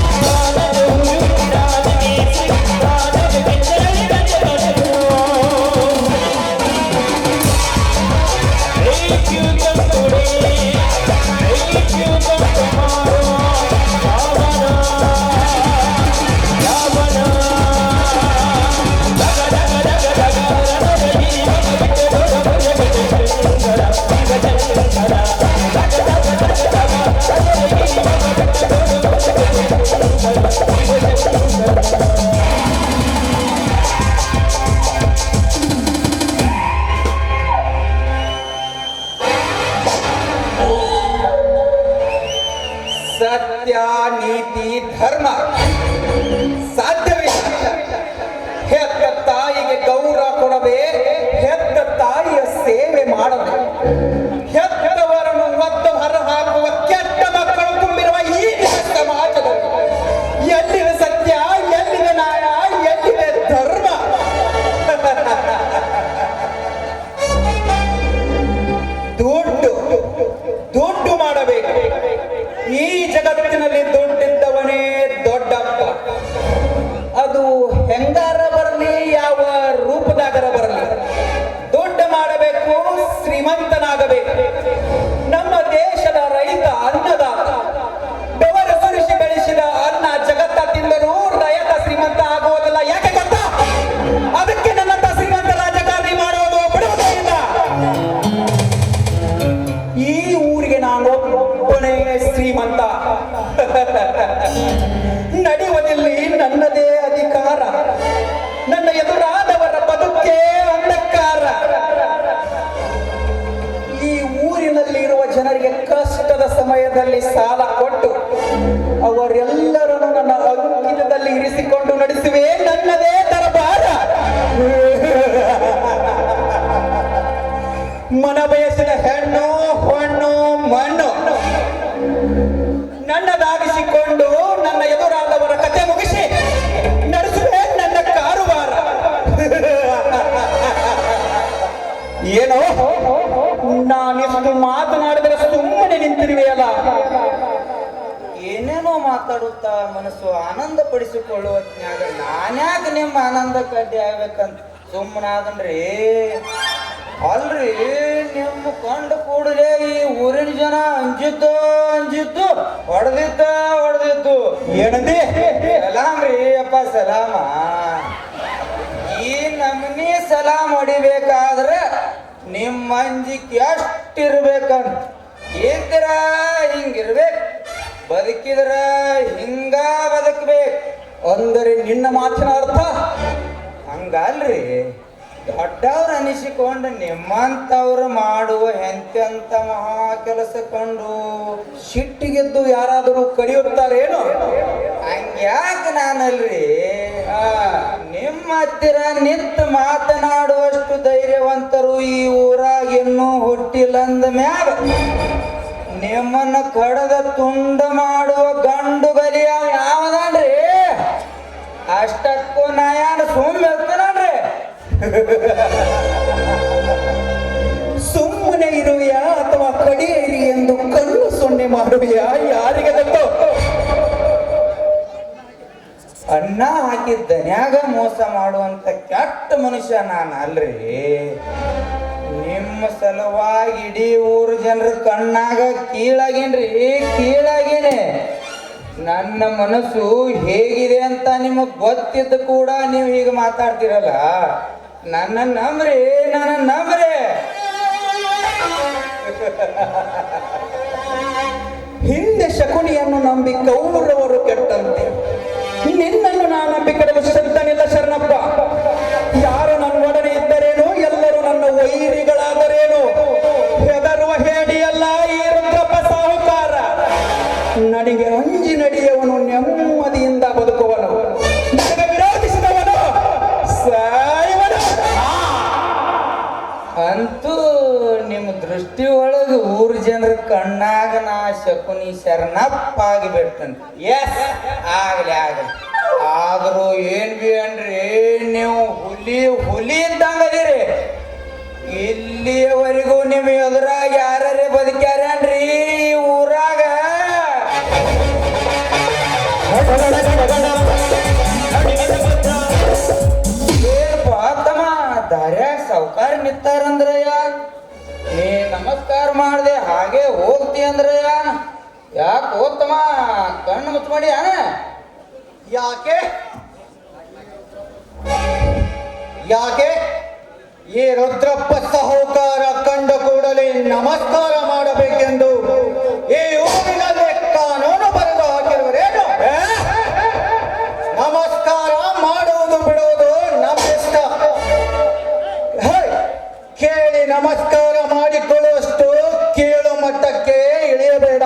ಸತ್ಯ ನೀತಿ ಧರ್ಮ ಸಾಧ್ಯವಿಲ್ಲ. ಹೆತ್ತ ತಾಯಿಗೆ ಗೌರವ ಕೊಡದೆ, ಹೆತ್ತ ತಾಯಿಯ ಸೇವೆ ಮಾಡದೆ, ಹೆತ್ತವರನ್ನು ಒದ್ದು ಹೊರಹಾಕುವ ಕೆಟ್ಟ ಮಕ್ಕಳು ತುಂಬಿರುವ ಈ ಸಮಾಜದಲ್ಲಿ ಎಲ್ಲಿದೆ ಸತ್ಯ, ಎಲ್ಲಿದೆ ನ್ಯಾಯ, ಎಲ್ಲಿದೆ ಧರ್ಮ? ದುಡ್ಡು ಮಾಡಬೇಕು. ಈ ಜಗತ್ತಿನಲ್ಲಿ ದುಡ್ಡಿದ್ದವನೇ ದೊಡ್ಡಪ್ಪ. ಅದು ಹೆಂಗಾರ ಬರಲಿ, ಯಾವ ರೂಪದಾಗರ ಬರಲಿ, ದುಡ್ಡು ಮಾಡಬೇಕು, ಶ್ರೀಮಂತನಾಗಬೇಕು. ನಮ್ಮ ದೇಶದ ರೈತ ಅನ್ನದಾತ ಬೆವರು ಸುರಿಸಿ ಬೆಳೆಸಿದ ಅನ್ನ ಜಗತ್ತ ತಿಂದರೂ ರೈತ ಶ್ರೀಮಂತ ಆಗುವುದಿಲ್ಲ. ಯಾಕೆ ಗೊತ್ತಾ? ಅದಕ್ಕೆ ನನ್ನಂತ ಶ್ರೀಮಂತ ರಾಜಕಾರಣಿ ಮಾಡೋದು ಬಿಡುವುದೇ ಇಲ್ಲ. ಈ ಊರಿಗೆ ನಾನು ಒಬ್ಬನೇ ಶ್ರೀಮಂತ. ನಡೆಯುವುದಿಲ್ಲಿ ನನ್ನದೇ ಅಧಿಕಾರ. ನನ್ನ ಎದುರಾದವರ ಬದುಕೇ ಅಂಧಕಾರ. ಈ ಊರಿನಲ್ಲಿರುವ ಜನರಿಗೆ ಕಷ್ಟದ ಸಮಯದಲ್ಲಿ ಸಾಲ ಕೊಟ್ಟು ಅವರೆಲ್ಲರನ್ನು ನನ್ನ ಅಂಕಿತದಲ್ಲಿ ಇರಿಸಿಕೊಂಡು ನಡೆಸುವೆ ನನ್ನದೇ ದರಬಾರ. ಮನ ಬಯಸಿದ ಹೆಣ್ಣು ಹೊಣ್ಣು ಮಣ್ಣು ನನ್ನದಾಗಿಸಿಕೊಂಡು ನನ್ನ ಎದುರಾದವರ ಕತೆ ಮುಗಿಸಿ ನಡೆಸುವೆ ನನ್ನ ಕಾರುಬಾರ. ಏನೋ ನಾನಿಷ್ಟು ಮಾತನಾಡಿದರೆ ಸುಮ್ಮನೆ ನಿಂತಿರುವೆಯಲ್ಲ. ಏನೇನೋ ಮಾತಾಡುತ್ತಾ ಮನಸ್ಸು ಆನಂದ ಪಡಿಸಿಕೊಳ್ಳುವತ್ನ್ಯಾಗ ನಾನ್ಯಾಕೆ ನಿಮ್ಮ ಆನಂದ ಕಡ್ಡಿ ಆಗ್ಬೇಕಂತ ಸುಮ್ಮನಾದನ್ರಿ. ಅಲ್ರಿ, ನಿಮ್ಮ ಕಂಡು ಕೂಡಲೇ ಈ ಊರಿನ ಜನ ಅಂಜಿದ್ದು ಹೊಡೆದಿದ್ದು ಏನಂದಿ? ಸಲಾಮ್ ರೀ ಅಪ್ಪ, ಸಲಾಮ. ಈ ನಮ್ನಿ ಸಲಾಮ್ ಹೊಡಿಬೇಕಾದ್ರೆ ನಿಮ್ಮ ಅಂಜಿಕೆ ಎಷ್ಟಿರ್ಬೇಕಂತ. ಇದ್ರ ಹಿಂಗಿರ್ಬೇಕು, ಬದುಕಿದ್ರ ಹಿಂಗ ಬದುಕ್ಬೇಕು ಅಂದರೆ ನಿನ್ನ ಮಾತಿನ ಅರ್ಥ ಹಂಗಲ್ರಿ. ದೊಡ್ಡವ್ರು ಅನಿಸಿಕೊಂಡು ನಿಮ್ಮಂತವ್ರು ಮಾಡುವ ಎಂತೆಂತ ಮಹಾ ಕೆಲಸ ಕಂಡು ಸಿಟ್ಟಿಗೆದ್ದು ಯಾರಾದರೂ ಕಡಿಯುತ್ತಾರೇನು? ಹಂಗ್ಯಾಕೆ ನಾನಲ್ರಿ. ನಿಮ್ಮ ಹತ್ತಿರ ನಿಂತು ಮಾತನಾಡುವಷ್ಟು ಧೈರ್ಯವಂತರು ಈ ಊರಾಗ ಇನ್ನೂ ಹುಟ್ಟಿಲ್ಲಂದ ಮ್ಯಾಗ ನಿಮ್ಮನ್ನ ಕಡದ ತುಂಡ ಮಾಡುವ ಗಂಡು ಗಲಿಯ ಯಾವದನ್ರಿ? ಅಷ್ಟಕ್ಕೂ ನಯಾನ ಸುಮ್ಮನೆ ಇರ್ತಾನಲ್ರಿ. ಸುಮ್ಮನೆ ಇರುವೆಯಾ ಅಥವಾ ಕಡಿಯಿರಿ ಎಂದು ಕಣ್ಣು ಸೊನ್ನೆ ಮಾಡುವೆಯಾ? ಯಾರಿಗೆ ಗೊತ್ತು? ಅನ್ನ ಹಾಕಿದ ದನ್ಯಾಗ ಮೋಸ ಮಾಡುವಂತ ಕೆಟ್ಟ ಮನುಷ್ಯ ನಾನು ಅಲ್ರಿ. ನಿಮ್ಮ ಸಲುವಾಗಿ ಇಡೀ ಊರು ಜನರ ಕಣ್ಣಾಗ ಕೀಳಾಗೇನೆ. ನನ್ನ ಮನಸ್ಸು ಹೇಗಿದೆ ಅಂತ ನಿಮಗ್ ಗೊತ್ತಿದ್ದು ಕೂಡ ನೀವು ಹೀಗೆ ಮಾತಾಡ್ತಿರಲ್ಲ. ನನ್ನ ನಂಬ್ರಿ. ಹಿಂದೆ ಶಕುನಿಯನ್ನು ನಂಬಿ ಕೌರವರು ಕೆಟ್ಟಂತೆ ನಿನ್ನನ್ನು ನಾನು ನಂಬಿ ಕೆಡಲು ಶ್ರದ್ಧನಿಲ್ಲ ಶರಣಪ್ಪ. ಯಾರು ನನ್ನ ಒಡನೆ ಇದ್ದರೇನು, ಎಲ್ಲರೂ ನನ್ನ ವೈರಿಗಳಾದರೇನು. ಹೆದರುವ ಹೇಡಿಯಲ್ಲ ಈ ರುದ್ರಪ್ಪ ಸಾಹುಕಾರ. ನನಗೆ ಅಂಜಿ ನಡೆಯುವನು, ನೆಮ್ಮದಿಯಿಂದ ಬದುಕುವನು. ನನಗೆ ವಿರೋಧಿಸಿದವನು ಸಾಯುವನು. ಅಂತೂ ನಿಮ್ಮ ದೃಷ್ಟಿ ಒಳಗೆ ಊರು ಜನರ ಕಣ್ಣಾಗ ನಾ ಶಕುನಿ ಶರಣಪ್ಪ ಆಗಿಬಿಡ್ತೇನೆ. ಎಸ್, ಆಗ್ಲಿ. ಆದರೂ ಏನ್ ಬಿ ಅನ್ರಿ, ನೀವು ಹುಲಿ ಇದ್ದಂಗದಿರಿ. ಇಲ್ಲಿಯವರೆಗೂ ನೀವು ಎದುರಾಗ ಯಾರೇ ಬದುಕ್ಯಾರನ್ರಿ ಊರಾಗ? ದಾರ್ಯಾಗ ಸಾವುಕಾರ ನಿಂತಾರಂದ್ರಯ್ಯ, ನೀ ನಮಸ್ಕಾರ ಮಾಡ್ದೆ ಹಾಗೆ ಹೋಗ್ತಿ ಅಂದ್ರಯ್ಯ. ಯಾಕೆ ಹೋಗ್ತಮ್ಮ ಕಣ್ಣು ಮುಚ್ಚಿಮಾಡಿ ಯಾಕೆ ಈ ರುದ್ರಪ್ಪ ಸಾಹುಕಾರ ಕಂಡ ಕೂಡಲೇ ನಮಸ್ಕಾರ ಮಾಡಬೇಕೆಂದು ಈ ಊರಿನಲ್ಲಿ ಕಾನೂನು ಬರೆದು ಹಾಕಿರುವರೇನು? ನಮಸ್ಕಾರ ಮಾಡುವುದು ಬಿಡುವುದು ನಮ್ಮಿಷ್ಟ. ಕೇಳಿ ನಮಸ್ಕಾರ ಮಾಡಿಕೊಳ್ಳುವಷ್ಟು ಕೀಳು ಮಟ್ಟಕ್ಕೆ ಇಳಿಯಬೇಡ.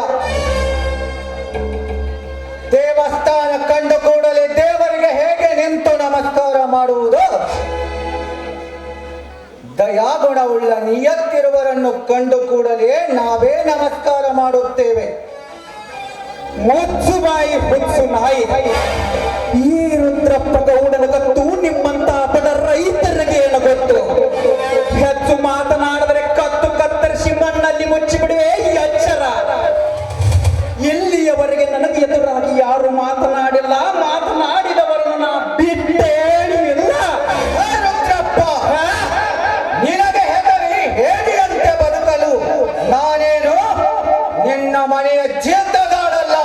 ಮಾಡುವುದು? ದಯಾಗುಣವುಳ್ಳ ನಿಯತ್ತಿರುವರನ್ನು ಕಂಡು ಕೂಡಲೇ ನಾವೇ ನಮಸ್ಕಾರ ಮಾಡುತ್ತೇವೆ. ಮುಚ್ಚು ಬಾಯಿ ಹುಚ್ಚು ನಾಯಿ. ಈ ರುದ್ರಪ್ಪ ಗೌಡನ ಗೊತ್ತು, ನಿಮ್ಮಂತ ಬಡ ರೈತರಿಗೆ ಏನು ಗೊತ್ತು? ಹೆಚ್ಚು ಮಾತನಾಡಿದರೆ ಕತ್ತು ಕತ್ತರಿಸಿ ಮಣ್ಣಲ್ಲಿ ಮುಚ್ಚಿಬಿಡುವೆ ಎಚ್ಚರ. ಇಲ್ಲಿಯವರೆಗೆ ನನಗೆ ಎದುರಾಗಿ ಯಾರು ಮಾತನಾಡಿಲ್ಲ, ಮಾತನಾಡಿದವರನ್ನು ನಾ ಬಿಟ್ಟೇನಿಲ್ಲ. ರುದ್ರಪ್ಪ, ನಿನಗೆ ಹೆದರಿ ಹೇಳಿಯಂತೆ ಬದುಕಲು ನಾನೇನು ನಿನ್ನ ಮನೆಯ ಜೀತಗಾಡಲ್ಲ.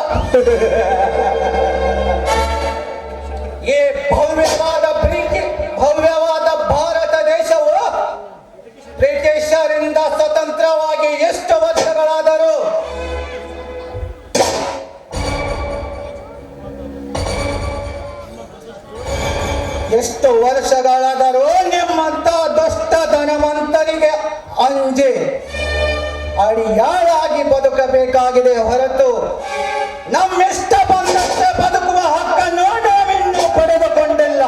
ಈ ಭವ್ಯವಾದ ಪ್ರೀತಿ, ಭವ್ಯವಾದ ಭಾರತ ದೇಶವು ಬ್ರಿಟಿಷರಿಂದ ಸ್ವತಂತ್ರವಾಗಿ ಎಷ್ಟು ವರ್ಷಗಳಾದರೂ ನಿಮ್ಮಂತ ದುಷ್ಟ ಧನವಂತರಿಗೆ ಅಂಜೆ ಅಡಿಯಾಳಾಗಿ ಬದುಕಬೇಕಾಗಿದೆ ಹೊರತು ನಮ್ಮಿಷ್ಟ ಬಂದಂತೆ ಬದುಕುವ ಹಕ್ಕನ್ನು ನಾವಿನ್ನೂ ಪಡೆದುಕೊಂಡಿಲ್ಲ.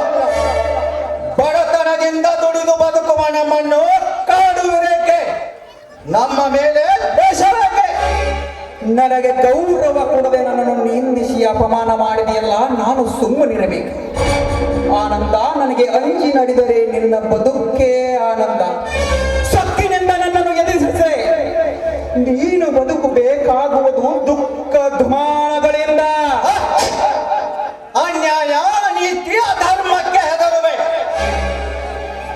ಬಡತನದಿಂದ ದುಡಿದು ಬದುಕುವ ನಮ್ಮನ್ನು ಕಾಡುವಿರೇಕೆ? ನಮ್ಮ ಮೇಲೆ ದೇಶವೇಕೆ? ನನಗೆ ಗೌರವ ಕೊಡದೆ ನನ್ನನ್ನು ನಿಂದಿಸಿ ಅಪಮಾನ ಮಾಡಿದೆಯಲ್ಲ, ನಾನು ಸುಮ್ಮನಿರಬೇಕು. ಆನಂದ, ನನಗೆ ಅಂಜಿ ನಡೆದರೆ ನಿನ್ನ ಬದುಕೇ ಆನಂದ. ಸೊಕ್ಕಿನಿಂದ ನನ್ನನ್ನು ಎದುರಿಸಿದರೆ ನೀನು ಬದುಕಬೇಕಾಗುವುದು ದುಃಖ ಧುಮಾನಗಳಿಂದ. ಅನ್ಯಾಯ, ನೀತಿ, ಅಧರ್ಮಕ್ಕೆ ಹೆದರುವೆ.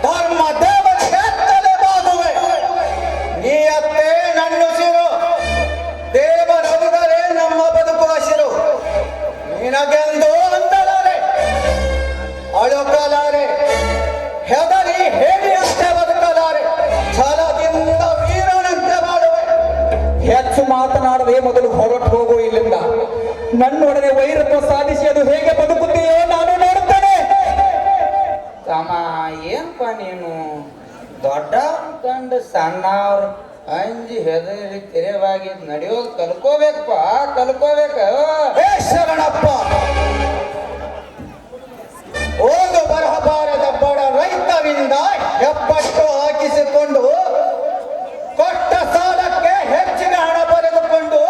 ಧರ್ಮ ದೇವರಿಗೆ ತಲೆಬಾಗುವೆ. ನೀಯತ್ತೇ ನನ್ನುಸಿರು. ದೇವರವಿದರೆ ನಮ್ಮ ಬದುಕು ಹಸಿರು. ನಿನಗೆಂದು ಅಂತಲಾರೆ, ಅಳುಕಲಾರೆ, ಹೆದರಿ ಹೇಳಿಯಂತೆ ಬದುಕಲಾರೆ. ಛಲದಿಂದ ವೀರನಂತೆ ಮಾಡುವೆ. ಹೆಚ್ಚು ಮಾತನಾಡದೆ ಮೊದಲು ಹೊರಟು ಹೋಗು ಇಲ್ಲಿಂದ. ನನ್ನೊಡನೆ ವೈರತ್ವ ಸಾಧಿಸಿ ಅದು ಹೇಗೆ ಬದುಕುತ್ತೆಯೋ ನಾನು ನೋಡುತ್ತೇನೆ. ತಮ್ಮ ಏನಪ್ಪ ನೀನು ದೊಡ್ಡ ಕಂಡು ಸಣ್ಣವ್ರು ಅಂಜಿ ಹೆದರಿ ತೆರೆವಾಗಿ ನಡೆಯೋದು ಕಲ್ಕೋಬೇಕಪ್ಪ, ಕಲ್ಕೋಬೇಕ. ಹೇ ಶರಣಪ್ಪ, ಓದು ಬರಹಬಾರದ ಬಡ ರೈತರಿಂದ ಹೆಬ್ಬಟ್ಟು ಹಾಕಿಸಿಕೊಂಡು ಕೊಟ್ಟ ಸಾಲಕ್ಕೆ ಹೆಚ್ಚಿನ ಹಣ ಬರೆದುಕೊಂಡು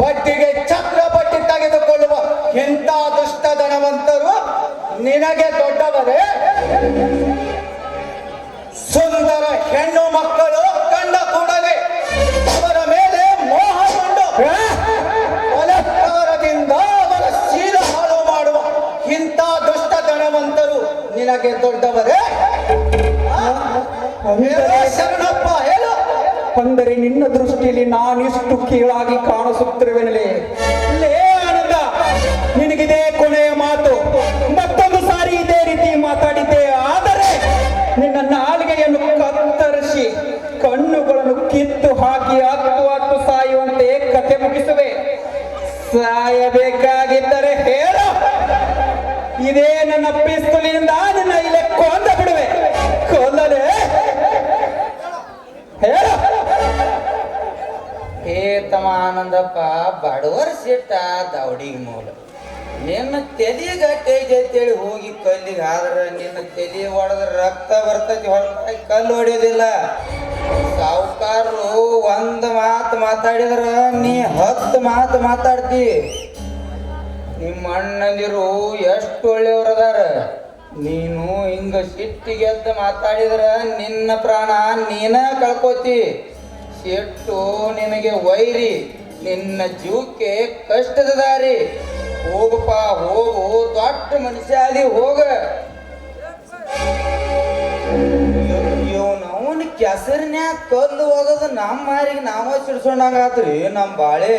ಬಡ್ಡಿಗೆ ಚಕ್ರ ಬಡ್ಡಿ ತೆಗೆದುಕೊಳ್ಳುವ ಇಂಥ ದುಷ್ಟ ಧನವಂತರು ನಿನಗೆ ದೊಡ್ಡವರೇ? ಸುಂದರ ಹೆಣ್ಣು ಮಕ್ಕಳು ಕಂಡ ಕೂಡಲೇ ಅವರ ಮೇಲೆ ಮೋಹಗೊಂಡು ಬಲಾತ್ಕಾರದಿಂದ ಅವರ ಶೀಲ ಹಾಳು ಮಾಡುವ ಇಂಥ ದುಷ್ಟ ಧನವಂತರು ನಿನಗೆ ದೊಡ್ಡವರೇ? ಹೇಳು ಶರಣಪ್ಪ, ಹೇಳು. ಅಂದರೆ ನಿನ್ನ ದೃಷ್ಟಿಯಲ್ಲಿ ನಾನಿಷ್ಟು ಕೀಳಾಗಿ ಕಾಣಿಸುತ್ತಿರುವೆನಲೇ? ಲೇ ಆನಂದ, ನಿನಗಿದೇ ಕೊನೆಯ ಮಾತು. ಮತ್ತೊಂದು ಸಾರಿ ಇದೇ ರೀತಿ ಮಾತಾಡಿದ್ದೆ ಆದರೆ ನಿನ್ನ ನಾಲಿಗೆಯನ್ನು ಕತ್ತರಿಸಿ ಕಣ್ಣುಗಳನ್ನು ಕಿತ್ತು ಹಾಕಿ ಹತ್ತು ಸಾಯುವಂತೆ ಕತೆ ಮುಗಿಸುವೆ. ಸಾಯಬೇಕಾಗಿದ್ದರೆ ಹೇಳು, ಇದೇ ನನ್ನ ಪಿಸ್ತೂಲಿನಿಂದ ನಿನ್ನ ಇಲ್ಲೇ ಕೊಂದ ಬಿಡುವೆ. ಕೊಲ್ಲಲೇ? ಹೇಳು. ಏ ತಮ್ಮ ಆನಂದಪ್ಪ, ಬಡವರ ಸಿಟ್ಟ ದೌಡಿಗೆ ಮೂಲ. ನಿನ್ನ ತೆಲಿಗಟ್ಟೆ ಜೊತೆಳಿ ಹೋಗಿ ಕಲ್ಲಿಗೆ ಆದ್ರೆ ನಿನ್ನ ತೆಲಿ ಹೊಡೆದ್ರೆ ರಕ್ತ ಬರ್ತೈತಿ, ಹೊರತಾಗಿ ಕಲ್ಲು ಹೊಡೆಯೋದಿಲ್ಲ. ಸಾವುಕಾರರು ಒಂದು ಮಾತು ಮಾತಾಡಿದ್ರ ನೀ 10 ಮಾತು ಮಾತಾಡ್ತಿ. ನಿಮ್ಮ ಅಣ್ಣಂದಿರು ಎಷ್ಟು ಒಳ್ಳೆಯವ್ರದಾರ. ನೀನು ಹಿಂಗ ಸಿಟ್ಟಿಗೆದ್ದು ಮಾತಾಡಿದ್ರ ನಿನ್ನ ಪ್ರಾಣ ನೀನ ಕಳ್ಕೋತಿ. ಸಿಟ್ಟು ನಿನಗೆ ವೈರಿ, ನಿನ್ನ ಜೀವಕ್ಕೆ ಕಷ್ಟದ ದಾರಿ. ಹೋಗಪ್ಪ ಹೋಗು, ದೊಡ್ಡ ಮನುಷ್ಯ ಅದಿ, ಹೋಗ. ಇವನ ಕೆಸರಿನ್ಯಾಗ ಕಲ್ಲು ಹೋಗೋದು ನಮ್ಮ ಮಾರಿಗೆ ನಾವ ಸಿಡ್ಸೋಣಂಗಾತ್ರಿ ನಮ್ಮ ಬಾಳೆ.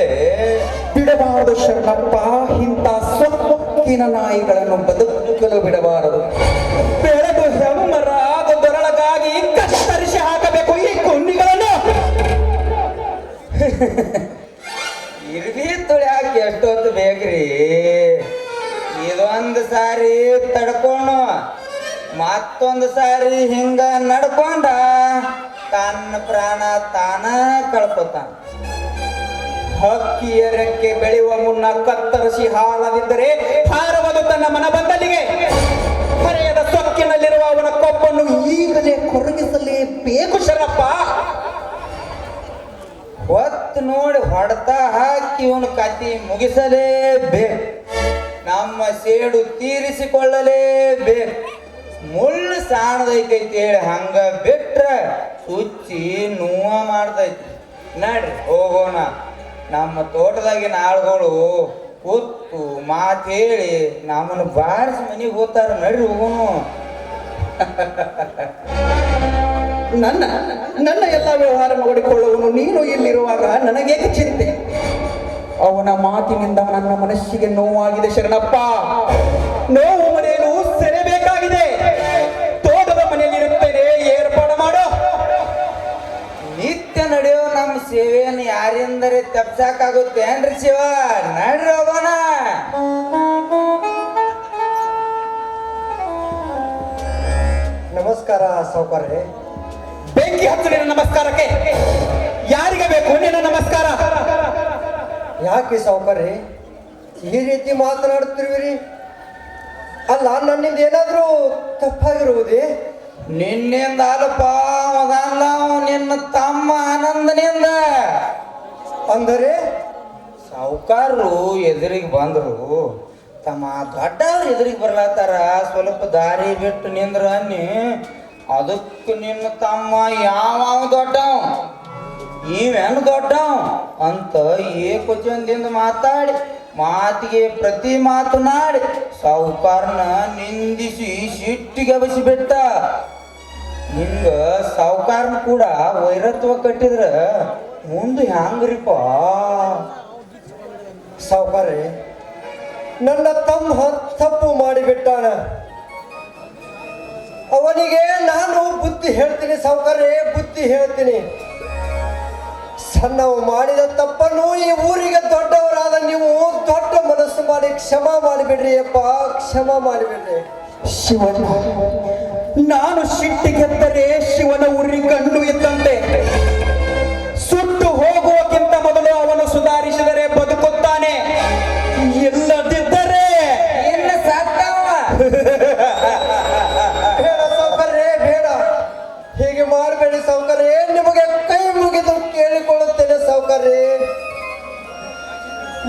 ಬಿಡಬಾರದು ಶರಣಪ್ಪ, ಇಂಥ ಸೊಕ್ಕಿನ ನಾಯಿಗಳನ್ನು ಬದುಕಲು ಬಿಡಬಾರದು. ಬೆಳೆದು ಹೆಮ್ಮರ ದೊರಳಗಾಗಿ ಕತ್ತರಿಸಿ ಹಾಕಬೇಕು ಈ ಕುಂಡಿಗಳನ್ನು. ಇರ್ಬಿ ತುಳ್ಯಾಕ ಎಷ್ಟೊತ್ತು ಬೇಕ್ರಿ? ಇದೊಂದು ಸಾರಿ ತಡ್ಕೊಂಡು ಮತ್ತೊಂದು ಸಾರಿ ಹಿಂಗ ನಡ್ಕೊಂಡ ತನ್ನ ಪ್ರಾಣ ತಾನ ಕಳ್ಕೊತಾನ. ಹಕ್ಕಿಯ ರೆಕ್ಕೆ ಬೆಳೆಯುವ ಮುನ್ನ ಕತ್ತರಿಸಿ ಹಾಳದಿದ್ದರೆ ಹಾರವದು ತನ್ನ ಮನ ಬಂದಲ್ಲಿಗೆ. ಹರೆಯದ ಸೊಕ್ಕಿನಲ್ಲಿರುವ ಅವನ ಕೊಬ್ಬನ್ನು ಈಗಲೇ ಕೊರಗಿಸಲೇಬೇಕು ಶರಣಪ್ಪ. ಹೊತ್ತು ನೋಡಿ ಹೊಡೆತ ಹಾಕಿ ಇವನು ಕತಿ ಮುಗಿಸಲೇಬೇಕು. ನಮ್ಮ ಸೇಡು ತೀರಿಸಿಕೊಳ್ಳಲೇಬೇಕು. ಮುಳ್ಳು ಸಾಣದೈತೈತಿ ಹೇಳಿ ಹಂಗ ಬಿಟ್ರ ಸುಚ್ಚಿ ನೋವ ಮಾಡ್ತೈತಿ. ನಡ್ರಿ ಹೋಗೋಣ. ನಮ್ಮ ತೋಟದಾಗಿನ ಆಳುಗಳು ಕೂತು ಮಾತು ಹೇಳಿ ನಮ್ಮನ್ನು ಬಾರಿಸಿ ಮನೆಗೆ ಹೋಗ್ತಾರ. ನಡ್ರಿ ಹೋಗೋಣ. ನನ್ನ ಎಲ್ಲ ವ್ಯವಹಾರ ನೋಡಿಕೊಳ್ಳುವನು ನೀನು ಇಲ್ಲಿರುವಾಗ ನನಗೇಕೆ ಚಿಂತೆ? ಅವನ ಮಾತಿನಿಂದ ನನ್ನ ಮನಸ್ಸಿಗೆ ನೋವಾಗಿದೆ ಶರಣಪ್ಪ. ನೋವು ಮನೆಯಲು ಸೆರೆಬೇಕಾಗಿದೆ. ತೋಟದ ಮನೆಯಲ್ಲಿ ಇರುತ್ತೇನೆ, ಏರ್ಪಾಡು ಮಾಡೋ. ನಿತ್ಯ ನಡೆಯೋ ನಮ್ಮ ಸೇವೆಯನ್ನು ಯಾರಿಂದರೆ ತಪ್ಸಾಕಾಗುತ್ತೆ ಏನ್ರಿ ಶಿವ? ನಡ್ರಿ ಹೋಗೋಣ. ನಮಸ್ಕಾರ ಸಾವುಕಾರ್ರೆ. ಬೆಂಕಿ ಹತ್ತು ನಿನ್ನ ನಮಸ್ಕಾರಕ್ಕೆ. ಯಾರಿಗೆ ಬೇಕು ನಿನ್ನ ನಮಸ್ಕಾರ? ಯಾಕೆ ಸಾವುಕಾರ್ರೆ ಈ ರೀತಿ ಮಾತನಾಡುತ್ತಿರುವಿರಿ? ಅಲ್ಲ, ನನ್ನಿಂದ ಏನಾದರೂ ತಪ್ಪಾಗಿರುವುದೇ? ನಿನ್ನಿಂದ ಅಲ್ಪ ಅದಲ್ಲ, ನಿನ್ನ ತಮ್ಮ ಆನಂದನಿಂದ. ಅಂದರೆ ಸಾವುಕಾರರು ಎದುರಿಗೆ ಬಂದರು. ತಮ್ಮ ದೊಡ್ಡವ್ರು ಎದುರಿಗೆ ಬರ್ಲಾತಾರ, ಸ್ವಲ್ಪ ದಾರಿ ಬಿಟ್ಟು ನಿಂದ್ರ ಅನ್ನಿ. ಅದಕ್ಕೆ ನಿನ್ನ ತಮ್ಮ ಯಾವ ದೊಡ್ಡವ ಇವೇನು ದೊಡ್ಡವ ಅಂತ ಏಕವಚನದಿಂದ ಮಾತಾಡಿ ಮಾತಿಗೆ ಪ್ರತಿ ಮಾತನಾಡಿ ಸಾವುಕಾರನ ನಿಂದಿಸಿ ಸಿಟ್ಟಿಗೆ ಬಸಿಬಿಟ್ಟ. ಹಿಂಗ ಸಾವುಕಾರನ ಕೂಡ ವೈರತ್ವ ಕಟ್ಟಿದ್ರ ಮುಂದೆ ಹ್ಯಾಂಗ್ರಿಪ್ಪ? ಸಾವುಕಾರ್ರೆ, ನನ್ನ ತಮ್ಮ ತಪ್ಪು ಮಾಡಿಬಿಟ್ಟಾನ. ಅವನಿಗೆ ನಾನು ಬುದ್ಧಿ ಹೇಳ್ತೀನಿ ಸಾವುಕಾರ್ರೆ, ಬುದ್ಧಿ ಹೇಳ್ತೀನಿ. ಸಣ್ಣವು ಮಾಡಿದ ತಪ್ಪನ್ನು ಈ ಊರಿಗೆ ದೊಡ್ಡವರಾದ ನೀವು ದೊಡ್ಡ ಮನಸ್ಸು ಮಾಡಿ ಕ್ಷಮ ಮಾಡಿಬಿಡ್ರಿ ಅಪ್ಪ, ಕ್ಷಮ ಮಾಡಿಬಿಡ್ರಿ. ಶಿವನ ನಾನು ಸಿಟ್ಟಿಗೆದ್ದರೆ ಶಿವನ ಉರಿ ಕಣ್ಣು ಇದ್ದಂತೆ. ಸುಟ್ಟು ಹೋಗುವಕ್ಕಿಂತ ಮೊದಲು ಅವನು ಸುಧಾರಿಸಿದರೆ ಬದುಕುತ್ತಾನೆ, ಇಲ್ಲದಿದ್ದರೆ ಇನ್ನು ಸತ್ತವ. ಬೇಡ ಸಾವುಕಾರ್ರೆ, ಬೇಡ, ಹೀಗೆ ಮಾಡಬೇಡಿ ಸಾವುಕಾರ್ರೆ. ನಿಮಗೆ ಕೈ ಮುಗಿದು ಕೇಳಿಕೊಳ್ಳುತ್ತೇನೆ ಸಾವುಕಾರ್ರೆ.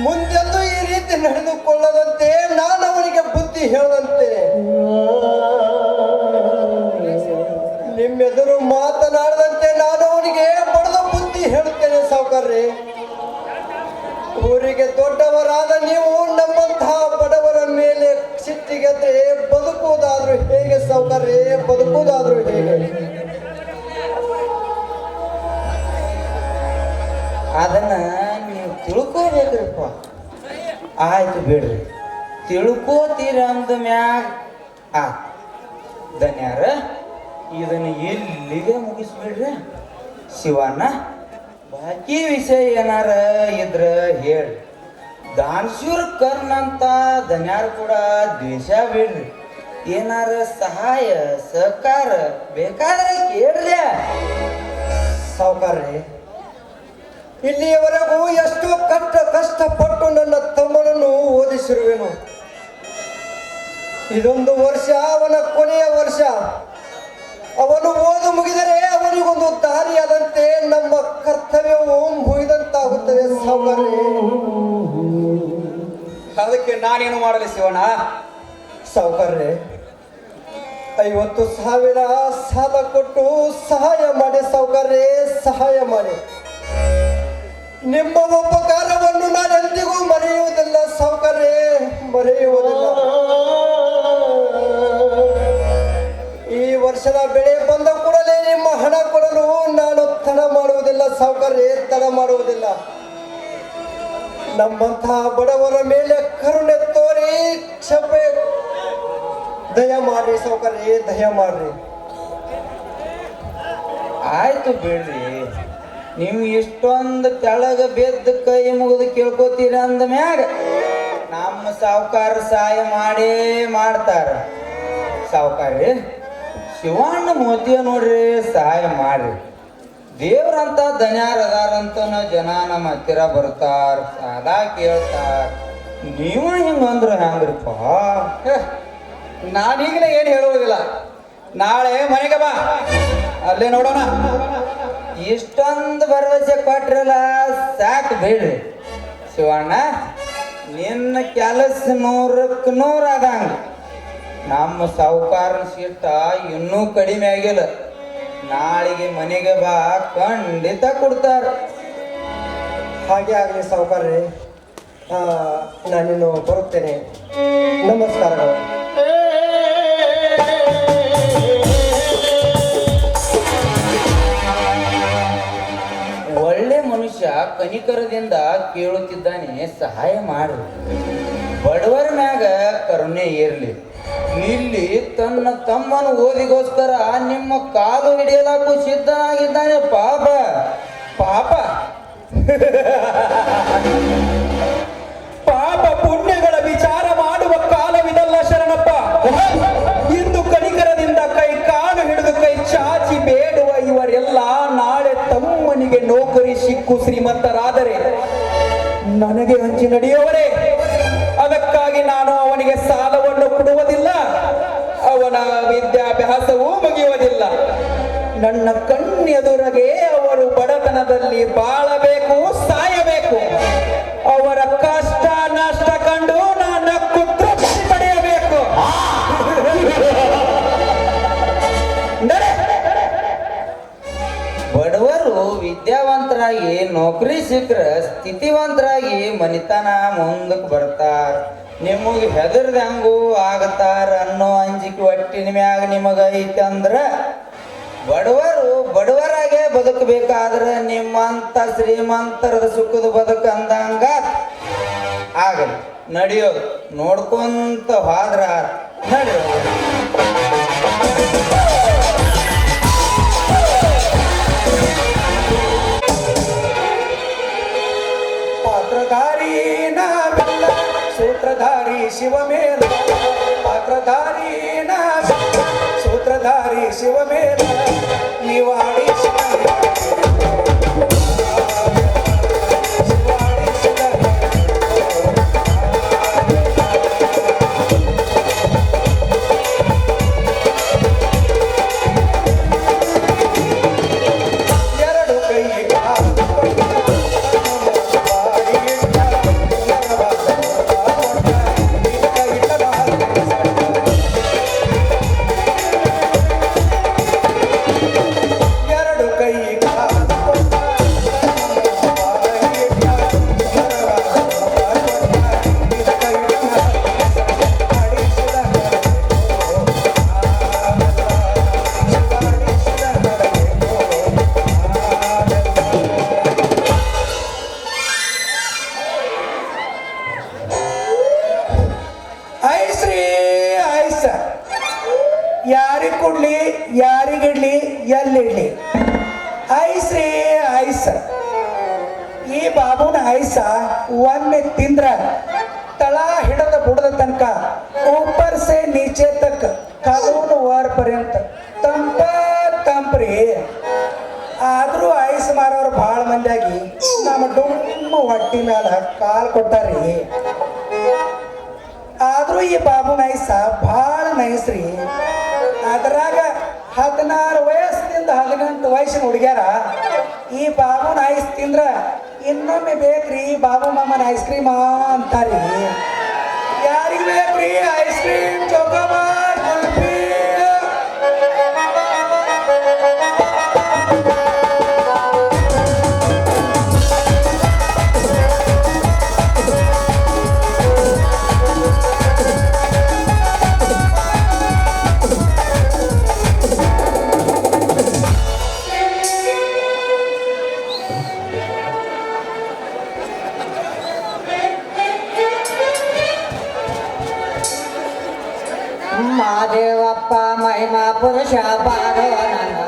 ಮುಂದೆಂದು ಈ ರೀತಿ ನಡೆದುಕೊಳ್ಳದಂತೆ ನಾನು ಅವನಿಗೆ ಬುದ್ಧಿ ಹೇಳದಂತೆ. ನಿಮ್ಮೆದುರು ಮಾತನಾಡದಂತೆ ನಾನು ಅವನಿಗೆ ಬಡದ ಬುದ್ಧಿ ಹೇಳುತ್ತೇನೆ ಸಾವುಕಾರ್ರೆ. ಊರಿಗೆ ದೊಡ್ಡವರಾದ ನೀವು ನಮ್ಮಂತಹ ಬಡವರ ಮೇಲೆ ಸಿಟ್ಟಿಗೆದ್ರೆ ಬದುಕುವುದಾದ್ರೂ ಹೇಗೆ ಸಾವುಕಾರ್ರೆ? ಬದುಕುವುದಾದ್ರೂ ಹೇಗೆ? ಅದನ್ನ ನೀವು ತಿಳ್ಕೋಬೇಕ್ರಿಪ್ಪ. ಆಯ್ತು ಬಿಡ್ರಿ, ತಿಳ್ಕೋತೀರ ಅಂದ ಮ್ಯಾಗ ಧನ್ಯಾರ ಇದನ್ನು ಇಲ್ಲಿಗೆ ಮುಗಿಸ್ಬಿಡ್ರಿ. ಶಿವಣ್ಣ, ಬಾಕಿ ವಿಷಯ ಏನಾರ ಇದ್ರ ಹೇಳಿ. ದಾನಶೂರ ಕರ್ಣ ಅಂತ ಧನ್ಯಾರ ಕೂಡ ದ್ವೇಷ ಬಿಡ್ರಿ. ಏನಾರ ಸಹಾಯ ಸಹಕಾರ ಬೇಕಾದ್ರೆ ಕೇಳ್ರಿ. ಸಾವುಕಾರ್ರೆ, ಇಲ್ಲಿಯವರೆಗೂ ಎಷ್ಟು ಕಷ್ಟಪಟ್ಟು ನನ್ನ ತಮ್ಮನನ್ನು ಓದಿಸಿರುವೆನು. ಇದೊಂದು ವರ್ಷ ಅವನ ಕೊನೆಯ ವರ್ಷ. ಅವನು ಓದು ಮುಗಿದರೆ ಅವನಿಗೊಂದು ದಾರಿಯಾದಂತೆ ನಮ್ಮ ಕರ್ತವ್ಯವು ಮುಗಿದಂತಾಗುತ್ತದೆ ಸಾವುಕಾರ್ರೆ. ಅದಕ್ಕೆ ನಾನೇನು ಮಾಡಲಿ ಶಿವಣ್ಣ? ಸಾವುಕಾರ್ರೆ, 50,000 ಸಾಲ ಕೊಟ್ಟು ಸಹಾಯ ಮಾಡಿ ಸಾವುಕಾರ್ರೆ, ಸಹಾಯ ಮಾಡಿ. ನಿಮ್ಮ ಉಪಕಾರವನ್ನು ನಾನು ಎಂದಿಗೂ ಮರೆಯುವುದಿಲ್ಲ ಸಾವುಕಾರ್ರೆ, ಮರೆಯುವುದಿಲ್ಲ. ಈ ವರ್ಷದ ಬೆಳೆ ಬಂದ ಕೂಡಲೇ ನಿಮ್ಮ ಹಣ ಕೊಡಲು ನಾನು ತಡ ಮಾಡುವುದಿಲ್ಲ ಸಾವುಕಾರ್ರೆ, ತಡ ಮಾಡುವುದಿಲ್ಲ. ನಮ್ಮಂತಹ ಬಡವರ ಮೇಲೆ ಕರುಣೆ ತೋರಿ ಕ್ಷಮೆ ದಯ ಮಾಡ್ರಿ ಸಾವುಕಾರ್ರೆ, ದಯ ಮಾಡ್ರಿ. ಆಯ್ತು ಬಿಡ್ರಿ, ನೀವು ಇಷ್ಟೊಂದು ತೆಳಗ ಬೆದ್ದು ಕೈ ಮುಗಿದು ಕೇಳ್ಕೋತೀರ ಅಂದ ಮ್ಯಾಗ ನಮ್ಮ ಸಾವುಕಾರ ಸಹಾಯ ಮಾಡೇ ಮಾಡ್ತಾರ. ಸಾವುಕಾರಿ ಶಿವಣ್ಣ ಮೋದಿಯ ನೋಡ್ರಿ, ಸಹಾಯ ಮಾಡ್ರಿ. ದೇವ್ರಂತ ಧನ್ಯಾರ ಅದಾರಂತ ಜನ ನಮ್ಮ ಹತ್ತಿರ ಬರ್ತಾರ, ಸಾಲ ಕೇಳ್ತಾರ. ನೀವ ಹಿಂಗಂದ್ರ ಹೆಂಗ್ರಿಪ್ಪ? ನಾನೀಗಲೇ ಏನು ಹೇಳುವುದಿಲ್ಲ, ನಾಳೆ ಮನೆಗೆ ಬಾ, ಅಲ್ಲೇ ನೋಡೋಣ. ಇಷ್ಟೊಂದು ಭರವಸೆ ಕೊಟ್ರಲ್ಲ, ಸಾಕು ಬಿಡ್ರಿ ಶಿವಣ್ಣ. ನಿನ್ನ ಕೆಲಸ 100ಕ್ಕೆ 100 ಆದಂಗ. ನಮ್ಮ ಸಾಹುಕಾರನ ಸೀಟ ಇನ್ನೂ ಕಡಿಮೆ ಆಗಿಲ್ಲ. ನಾಳೆಗೆ ಮನೆಗೆ ಬಾ, ಖಂಡಿತ ಕೊಡ್ತಾರ. ಹಾಗೆ ಆಗಲಿ ಸಾವುಕಾರ್ರೆ, ನಾನಿನ್ನು ಬರುತ್ತೇನೆ. ನಮಸ್ಕಾರಗಳು. ಒಳ್ಳೆ ಮನುಷ್ಯ ಕನಿಕರದಿಂದ ಕೇಳುತ್ತಿದ್ದಾನೆ, ಸಹಾಯ ಮಾಡಿ. ಬಡವರ ಮ್ಯಾಗ ಕರುಣೆ ಇರಲಿ. ಇಲ್ಲಿ ತನ್ನ ತಮ್ಮನ ಓದಿಗೋಸ್ಕರ ನಿಮ್ಮ ಕಾಲು ಹಿಡಿಯಲಾಕು ಸಿದ್ಧನಾಗಿದ್ದಾನೆ. ಪಾಪ ಪಾಪ ಪಾಪ ಪುಣ್ಯಗಳ ವಿಚಾರ ಮಾಡುವ ಕಾಲವಿದಲ್ಲ ಶರಣಪ್ಪ. ಇಂದು ಕನಿಕರದಿಂದ ಕೈ ಕಾಲು ಹಿಡಿದು ಕೈ ಚಾಚಿ ಬೇಡುವ ಇವರೆಲ್ಲ ನಾಳೆ ತಮ್ಮನಿಗೆ ನೌಕರಿ ಸಿಕ್ಕು ಶ್ರೀಮಂತರಾದರೆ ನನಗೆ ಹಂಚಿ ನಡೆಯುವವರೇ. ಅದಕ್ಕಾಗಿ ನಾನು ಅವನಿಗೆ ಸಾಲವನ್ನು ಕೊಡುವುದಿಲ್ಲ, ಅವನ ವಿದ್ಯಾಭ್ಯಾಸವೂ ಮುಗಿಯುವುದಿಲ್ಲ. ನನ್ನ ಕಣ್ಣೆದುರಿಗೆ ಅವರು ಬಡತನದಲ್ಲಿ ಬಾಳಬೇಕು, ಸಾಯಬೇಕು. ಅವರ ಕಷ್ಟ ನಷ್ಟ ಕಂಡು ನಾನು ತೃಪ್ತಿ ಪಡೆಯಬೇಕು. ಬಡವರು ವಿದ್ಯಾವಂತರಾಗಿ ನೌಕರಿ ಸಿಕ್ಕ್ರ ಸ್ಥಿತಿವಂತರಾಗಿ ಮನಿತನ ಮುಂದಕ್ಕೆ ಬರ್ತಾರ. ನಿಮಗೆ ಹೆದರ್ದಂಗೂ ಆಗತಾರ ಅನ್ನೋ ಅಂಜಿಕೆ ಒಟ್ಟಿನ ಮ್ಯಾಗ ನಿಮಗ ಐತೆ ಅಂದ್ರ ಬಡವರು ಬಡವರಾಗೆ ಬದುಕಬೇಕಾದ್ರೆ ನಿಮ್ಮಂತ ಶ್ರೀಮಂತರದ ಸುಖದ ಬದುಕು ಅಂದಂಗ ಆಗಲಿ. ನಡೆಯೋದು ನೋಡ್ಕೊಂತ ಹೋದ್ರ ನಡೆಯೋದು. ಪಾತ್ರಧಾರಿ ನಾವೆಲ್ಲ ಸೂತ್ರಧಾರಿ ಶಿವಮೇಲ, ಪಾತ್ರಧಾರಿ ನಾವೆಲ್ಲ ಸೂತ್ರಧಾರಿ ಶಿವಮೇಲ, ನೀವಾಡಿ ಯಾರಿಗೆ ಕೊಡ್ಲಿ, ಯಾರಿಗಿಡ್ಲಿ, ಎಲ್ಲಿಡ್ಲಿ, ಐಸ್ರಿ ಐಸ್. ಈ ಬಾಬುನ ಐಸ ಒಮ್ಮೆ ತಿಂದ್ರ ತಳ ಹಿಡದ ಬುಡದ ತನಕ ऊपर से नीचे तक ಕಾಲೂನ ವಾರ ಪರ್ಯಂತ ತಂಪ ತಂಪ್ರಿ. ಆದ್ರೂ ಐಸ್ ಮಾರೋರು ಭಾಳ ಮಂದಿಯಾಗಿ ನಮ್ಮ ಡುಮ್ಮ ಹೊಟ್ಟಿ ಮ್ಯಾಲ ಕಾಲ್ ಕೊಟ್ಟಾರಿ. ಆದ್ರೂ ಈ ಬಾಬುನ ಐಸ ಭಾಳ ನೈಸ್ರಿ. ಅದ್ರಾಗ 16 ವಯಸ್ಸಿನಿಂದ 18 ವಯಸ್ಸಿನ ಹುಡುಗ್ಯಾರ ಈ ಬಾಬುನ ಐಸ್ ತಿಂದ್ರ ಇನ್ನೊಮ್ಮೆ ಬೇಕ್ರಿ ಬಾಬು ಮಾಮನ ಐಸ್ ಕ್ರೀಮ್ ಅಂತಾರಿ. ಯಾರಿಗೆ ಬೇಕ್ರಿ ಐಸ್ ಕ್ರೀಮ್, ಚೋಕೋಬಾರ್, ಕುಲ್ಫಿ? ಮಹಾದೇವಪ್ಪ ಮಹಿಮಾ ಪುರುಷ ಬಾರೋ ನನ್ನ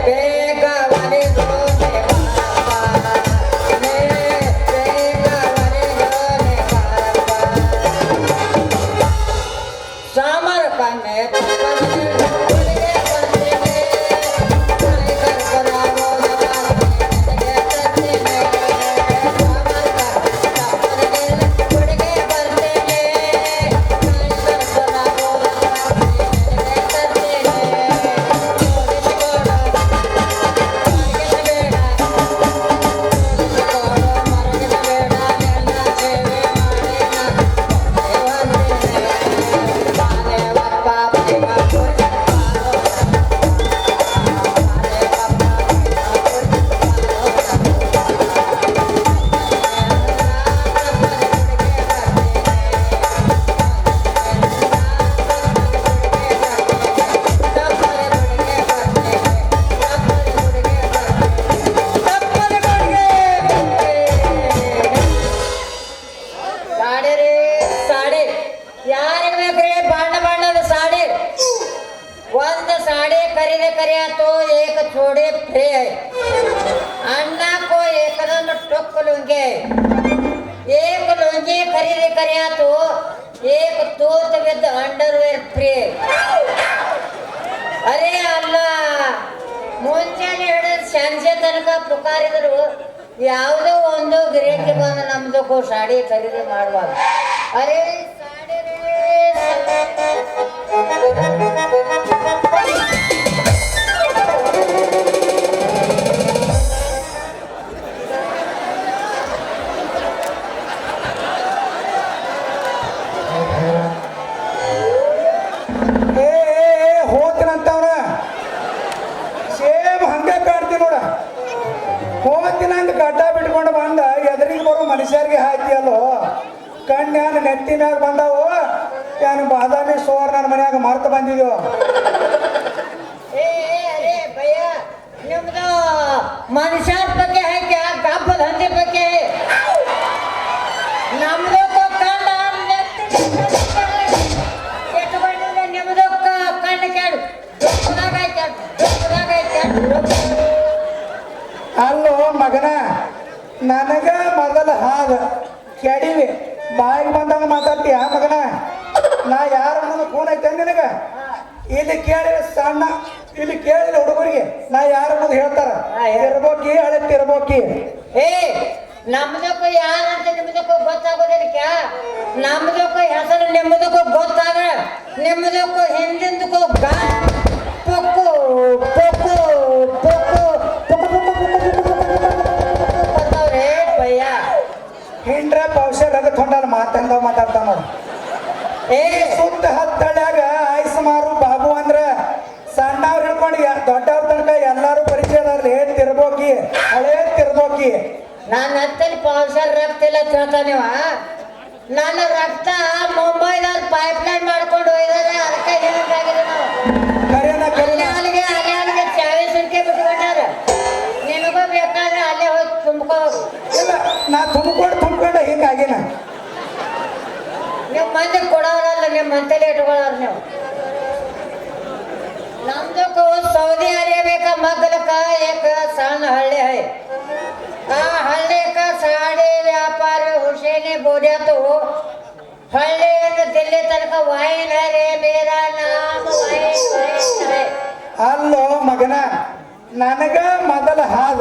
ಬೇಗ ಬನ್ನಿ ಹುಡುಗಿ ಬಂದಿದೆ ನಾಯಿ ಕರ್ಕೊಂಡಾಗೋದ ನನಗೆ ತಂದಿದೆ ಹುಡುಗಿ ಬಂದಿದೆ ನಾಯಿ ಕರ್ಕೊಂಡಾಗೋದ ನನಗೆ ತಂದಿದೆ ತೋರಿಸಿಕೊಡ ಮರಗಿಸಬೇಡ ಎಲ್ಲ ಸೇವೆ ಸಾಡಿ ರೀ ಸಾಡಿ ಯಾರಿಗೆ ಬೇಕ್ರಿ ಬಣ್ಣ ಬಣ್ಣದ ಸಾಡಿ ಒಂದು ಸಾಡಿ ಖರೀದಿ ಕರಿಯಾತು ಏಕ ಚೋಡಿ ಫ್ರೀ ಅಣ್ಣಕ್ಕೂ ಏಕದೊಂದು ಟೊಕ್ಕ ಲುಂಗಿ ಏಕ ಲುಂಗಿ ಖರೀದಿ ಕರಿಯಾತು ಏಕ ತೂತು ಬಿದ್ದ ಅಂಡರ್ವೇರ್ ಫ್ರೀ ಅರೇ ಅಲ್ಲ ಮುಂಚೆನೆ ಹಿಡಿದು ಸಂಜೆ ತನಕ ಪುಕಾರಿದ್ರು ಯಾವುದೋ ಒಂದು ಗಿರಾಕಿ ಬಂದು ನಮ್ದಕ್ಕೂ ಸಾಡಿ ಖರೀದಿ ಮಾಡುವಾಗ ಅರೇ ಸಾಡಿ ರೇ ಹೋಗ್ತೀನಂತವ್ರ ಸೇಮ್ ಹಂಗೆ ಕಾಡ್ತಿ ನೋಡ ಹೋಗ್ತೀನಿ ಹಂಗೆ ಗಡ್ಡ ಬಿಟ್ಕೊಂಡು ಬಂದ ಎದುರಿಗೆ ಬರೋ ಮನುಷ್ಯರಿಗೆ ಹಾಕಿಯಲ್ಲೋ ಕಣ್ಣ್ಯಾನ ನೆತ್ತಿ ಮ್ಯಾಗ ಬಂದಾವು ಏನು ಬಾದಾಮಿ ಸೋರ್ ನನ್ನ ಮನ್ಯಾಗ ಮರ್ತು ಬಂದಿದ್ವು ಅರೇ ಭಯ್ಯ ನಿಮ್ದು ಮನುಷ್ಯರ ಬಗ್ಗೆ ಹಾಕಿ ಗಬ್ಬದ ಹಂದಿ ಬಗ್ಗೆ ನಮ್ದಕ್ಕೂ ಕಣ್ಣು ಎಟ್ಕೊಂಡಿದ್ರೆ ನಿಮ್ದಕ್ಕ ಕಣ್ಣು ಕೇಳು ಅಲ್ಲೋ ಮಗನ ನನಗ ಮೊದಲ ಹಾದ ಕೆಡಿವಿ ಬಾಯಿಗೆ ಬಂದಾಗ ಮಾತಾಡ್ತೀಯ ಮಗನ ನಾ ಯಾರು ಅನ್ನೋದು ಫೋನ್ ಐತೆ ನಿನಗ ಇಲ್ಲಿ ಕೇಳಿದ್ರೆ ಸಣ್ಣ ಇಲ್ಲಿ ಕೇಳಿದ್ರೆ ಹುಡುಗರಿಗೆ ನಾ ಯಾರು ಅನ್ನೋದು ಹೇಳ್ತಾರ ತಿರ್ಬೋಕಿ ಹಳೆ ತಿರ್ಬೋಕಿ ಏ ನಮ್ದಕ್ಕೂ ಯಾರಂತ ನಿಮ್ದಕ್ಕೂ ಗೊತ್ತಾಗೋದಿಲ್ಲ ನಮ್ದಕ್ಕೂ ಹೆಸರು ನಿಮ್ಮದಕ್ಕೂ ಗೊತ್ತಾದ್ರೆ ನಿಮ್ಮದಕ್ಕೂ ಹಿಂದಿಂದಕ್ಕೂ ಪೊಕ್ಕು ಪೊಕ್ಕು ಪೊಕ್ಕು ಬರ್ತಾವ್ರೆ ಭಯ್ಯ ಹಿಂಡ್ರ ಪೌಷರ್ ಅದಕ್ಕೆ ಹೊಂಡಲ್ಲ ಮಾತಂದ ಮಾತಾಡ್ತಾವ ನೋಡು ಏ ಸುತ್ತ ಹತ್ತಳ್ಯಾಗ ಆಯ್ಸ್ ಮಾರು ಬಾಬು ಅಂದ್ರ ಸಣ್ಣವ್ರು ಹಿಡ್ಕೊಂಡು ದೊಡ್ಡವ್ರ ತನಕ ಎಲ್ಲಾರು ಪರಿಚಯ ಅದಾರ್ರಿ ತಿರ್ಬೋಕಿ ಹಳೇ ತಿರ್ಬೋಕಿ ನನ್ನ ಹತ್ತಲ್ಲಿ ಪೌಷರ್ ರಕ್ತ ಇಲ್ಲ ತಿಳ್ತಾನಿವ ನನ್ನ ರಕ್ತ ಮುಂಬೈದವ್ರು ಪೈಪ್ ಲೈನ್ ಮಾಡ್ಕೊಂಡು ಹೋಗಿದ್ದಾರೆ ಅದಕ್ಕೆ ಹಿಂಗಾಗಿದೆ ನಾವು ಕರೆನ ಕರೆನ ಅಲ್ಲಿಗೆ ಚಾವಿ ಸುಂಕೆ ಬಿಟ್ಕೊಂಡಾರ ನಿನಗೂ ಬೇಕಾದ್ರೆ ಅಲ್ಲೇ ಹೋಗಿ ತುಂಬ್ಕೋ ಇಲ್ಲ ನಾ ತುಂಬ್ಕೊಂಡು ಹಿಂಗಾಗಿನ ನೀವು ಮಂದಿ ಕೊಡೋರಲ್ಲ ನಿಮ್ಮ ಮಂತಲ್ಲಿ ಇಟ್ಕೊಳ್ಳೋರು ನೀವು ನಮ್ದಕ್ಕೂ ಸೌದಿ ಅರೇಬಿಯಾ ಮಗ್ಲಕ ಏಕ ಸಣ್ಣ ಹಳ್ಳಿ ಹೈ ಆ ಹಳ್ಳಿಕ ಸಾಡಿ ವ್ಯಾಪಾರಿ ಹುಸೇನಿ ಬೋಡ್ಯಾತು ಹಳ್ಳಿಯಿಂದ ದಿಲ್ಲಿ ತನಕ ವೈನ್ ಹರೇ ಮೇರಾ ನಾಮ ವೈನ್ ಹೈ ಅಲ್ಲೋ ಮಗನ ನನಗ ಮೊದಲ ಹಾದ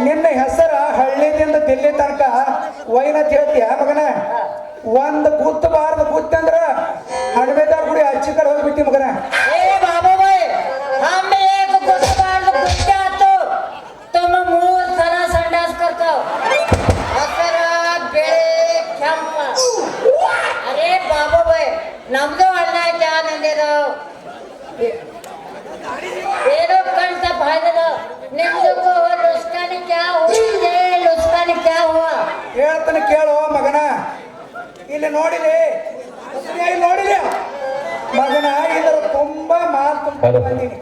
ನಿನ್ನ ಹೆಸರ ಹಳ್ಳಿದಿಂದ ದಿಲ್ಲಿ ತನಕ ವೈನ್ ಅಂತ ಹೇಳ್ತೀಯ ಮಗನ ಒಂದು ಗುತ್ತಬಾರ್ದು ಗುತ್ತಂದ್ರ ಹಣಬೇದಾರ್ ಗುಡಿ ಅಚ್ಚಿ ಕಡೆ ಹೋಗ್ಬಿಟ್ಟಿ ಮಗನ ए बाबू भाई हम एक गुस्सार गुस्सा तो तुम मूर सारा संडास करता हो असरा बेळे खेंप अरे बाबू भाई नमदो अಣ್ಣ ಜಾನ್ ಅಂದಿರೋ ಏನೋ ಕಂತ ಬಾಯ್ದೋ ನಿಮ್ದಕ್ಕೂ ಲುಸ್ಕಾನಿ ಕ್ಯಾ ಹೋಗಿದೆ ಲುಸ್ಕಾನಿ ಕ್ಯಾ ಹುವಾ ಹೇಳ್ತಾನೆ ಕೇಳೋ ಮಗನ ಇಲ್ಲಿ ನೋಡಿಲಿ ನೋಡಿಲಿ ಮಗನ ಇದರ ತುಂಬಾ ಮಾತು ಬಂದೀನಿ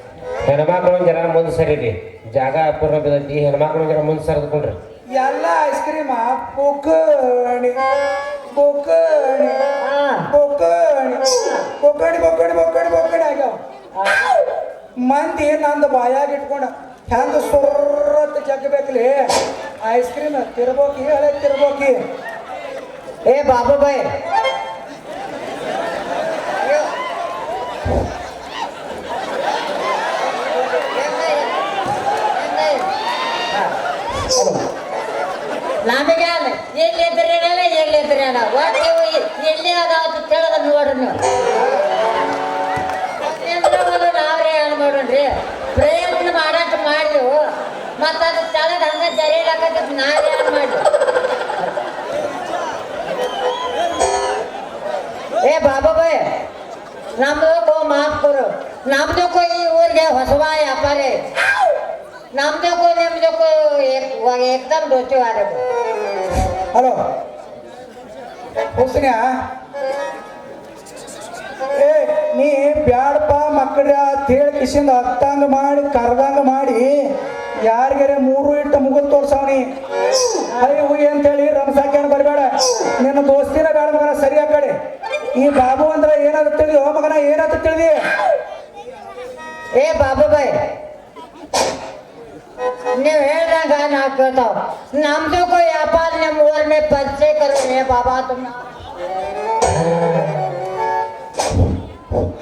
ಹೆಣ್ಮಕ್ಳು ಜನ ಮುಂದೆ ಸರಿರಿ ಜಾಗ ಅಪೂರ್ಣ ಬಿದ್ದೈತಿ ಹೆಣ್ಮಕ್ಳು ಜನ ಮುಂದೆ ಸರಿದ್ಕೊಂಡ್ರಿ ಎಲ್ಲ ಐಸ್ ಕ್ರೀಮ್ ಪುಕಣಿ ಪುಕಣಿ ಪುಕಣಿ ಪುಕಣಿ ಪುಕಣಿ ಪುಕಣಿ ಪುಕಣಿ ಆಗ್ಯಾವ ಮಂದಿ ನಂದು ಬಾಯಾಗ ಇಟ್ಕೊಂಡು ಹೆಂಗ ಸುರ್ರತ್ ಜಗ್ಬೇಕಲಿ ಐಸ್ ಕ್ರೀಮ್ ತಿರ್ಬೋಕಿ ಹಳೆ ತಿರ್ಬೋಕಿ ए बाबू भाई ನಮಗೆ ಎಲ್ಲಿದ್ರೇನ ಒಟ್ಟು ನೀವು ಎಲ್ಲಿ ಅದಾವತ್ತು ತಿಳಿದ ನೋಡ್ರಿ ನೀವು ನಾವ್ರೇ ಏನು ಮಾಡೋಣ್ರಿ ಪ್ರಯತ್ನ ಮಾಡಾಟ ಮಾಡಿದೆವು ಮತ್ತು ಅದು ತಳದ ಹಂಗೆ ಜರಿಲಾಕತ್ತ ನಾವೇ ಏನು ಮಾಡಿ ಏ ಬಾಬಾಬಾಯ್ ನಮ್ದಕ್ಕೂ ಮಾಫ್ ಕೊಡು ನಮ್ದಕ್ಕೂ ಈ ಊರಿಗೆ ಹೊಸವ ವ್ಯಾಪಾರಿ ನಮ್ದಕ್ಕೂ ನಿಮ್ದಕ್ಕೂ ಏಕ್ದಮ್ ದೋಸ್ತಿವಾದ ಹಲೋ ಹುಸ್ನ್ಯಾ ಏ ನೀ ಬ್ಯಾಡಪ್ಪ ಮಕ್ಕಳ ತೇಳ್ ಕಿಶಿಂದ ಹತ್ತಂಗ ಮಾಡಿ ಕರ್ದಂಗ ಮಾಡಿ ಯಾರಿಗಾರೆ 3 ಇಟ್ಟು ಮುಗಿದು ತೋರ್ಸವ್ನಿ ಅಯ್ಯ ಹೋಗಿ ಅಂತೇಳಿ ರಮಸಾಕೇನು ಬರಬೇಡ ನಿನ್ನ ದೋಸ್ತಿನ ಬೇಡ ಮಗನ ಸರಿ ಆ ಕಡೆ ಈ ಬಾಬು ಅಂದ್ರೆ ಏನಾದ್ರು ತಿಳಿದಿ ಹೋ ಮಗನ ಏನಾದ್ರು ತಿಳಿದಿ ಏ ಬಾಬಾಬಾಯ್ ನೀವು ಹೇಳ್ದಂಗ ನಾವು ಕೇಳ್ತಾವ ನಮ್ದಕ್ಕೂ ವ್ಯಾಪಾರ ನಿಮ್ಮ ಊರ ಮೇ ಪರಿಚಯ ಕರೋ ಏ ಬಾಬಾ ತುಮ್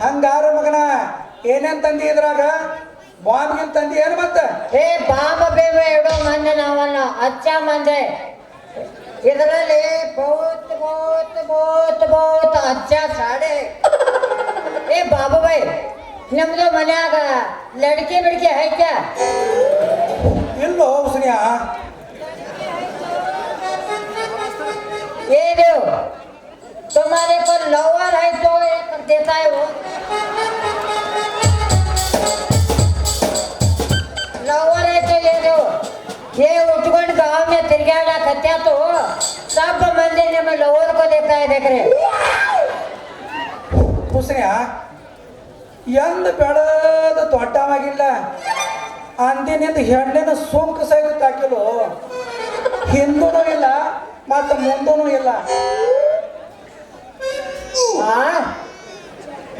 ಹಂಗಾರ ಮಗನ ಏನೇನ್ ತಂದಿ ಇದ್ರಾಗ ಬಾಂಬ್ಗಿನ್ ತಂದಿ ಏನು ಮತ್ತ ಏ ಬಾಬ ಬೇವ ಇಡೋ ಮಂದೆ ನಾವಲ್ಲ ಅಚ್ಚ ಮಂದೆ ಇದರಲ್ಲಿ ಬಹುತ್ ಬಹುತ್ ಬಹುತ್ ಬಹುತ್ ಅಚ್ಚ ಸಾಡೆ ಏ ಬಾಬಾಬಾಯ್ ನಿಮ್ದು ಮನ್ಯಾಗ ಲಡ್ಕಿ ಬಿಡ್ಕಿ ಐತ ಇಲ್ಲೋ ಹುಸ್ನ್ಯಾ ये दो तुम्हारे को लवर है तो एक देता है वो लवर है तो ये दो ये उठगुंड गांव में तिरगाड़ा कत्या तो सब मंदिर ने में लवर को देखा है देख रहे ಹುಸ್ನ್ಯಾ ಎಂದ ಬೆಳದ ತೊಟ್ಟವಾಗಿಲ್ಲ ಅಂದಿನಿಂದ ಹೆಣ್ಣಿನ ಸೋಂಕು ಸಹಿತ ತಾಕಿಲು ಹಿಂದೂನೂ ಇಲ್ಲ ಮತ್ತು ಮುಂದೂನೂ ಇಲ್ಲ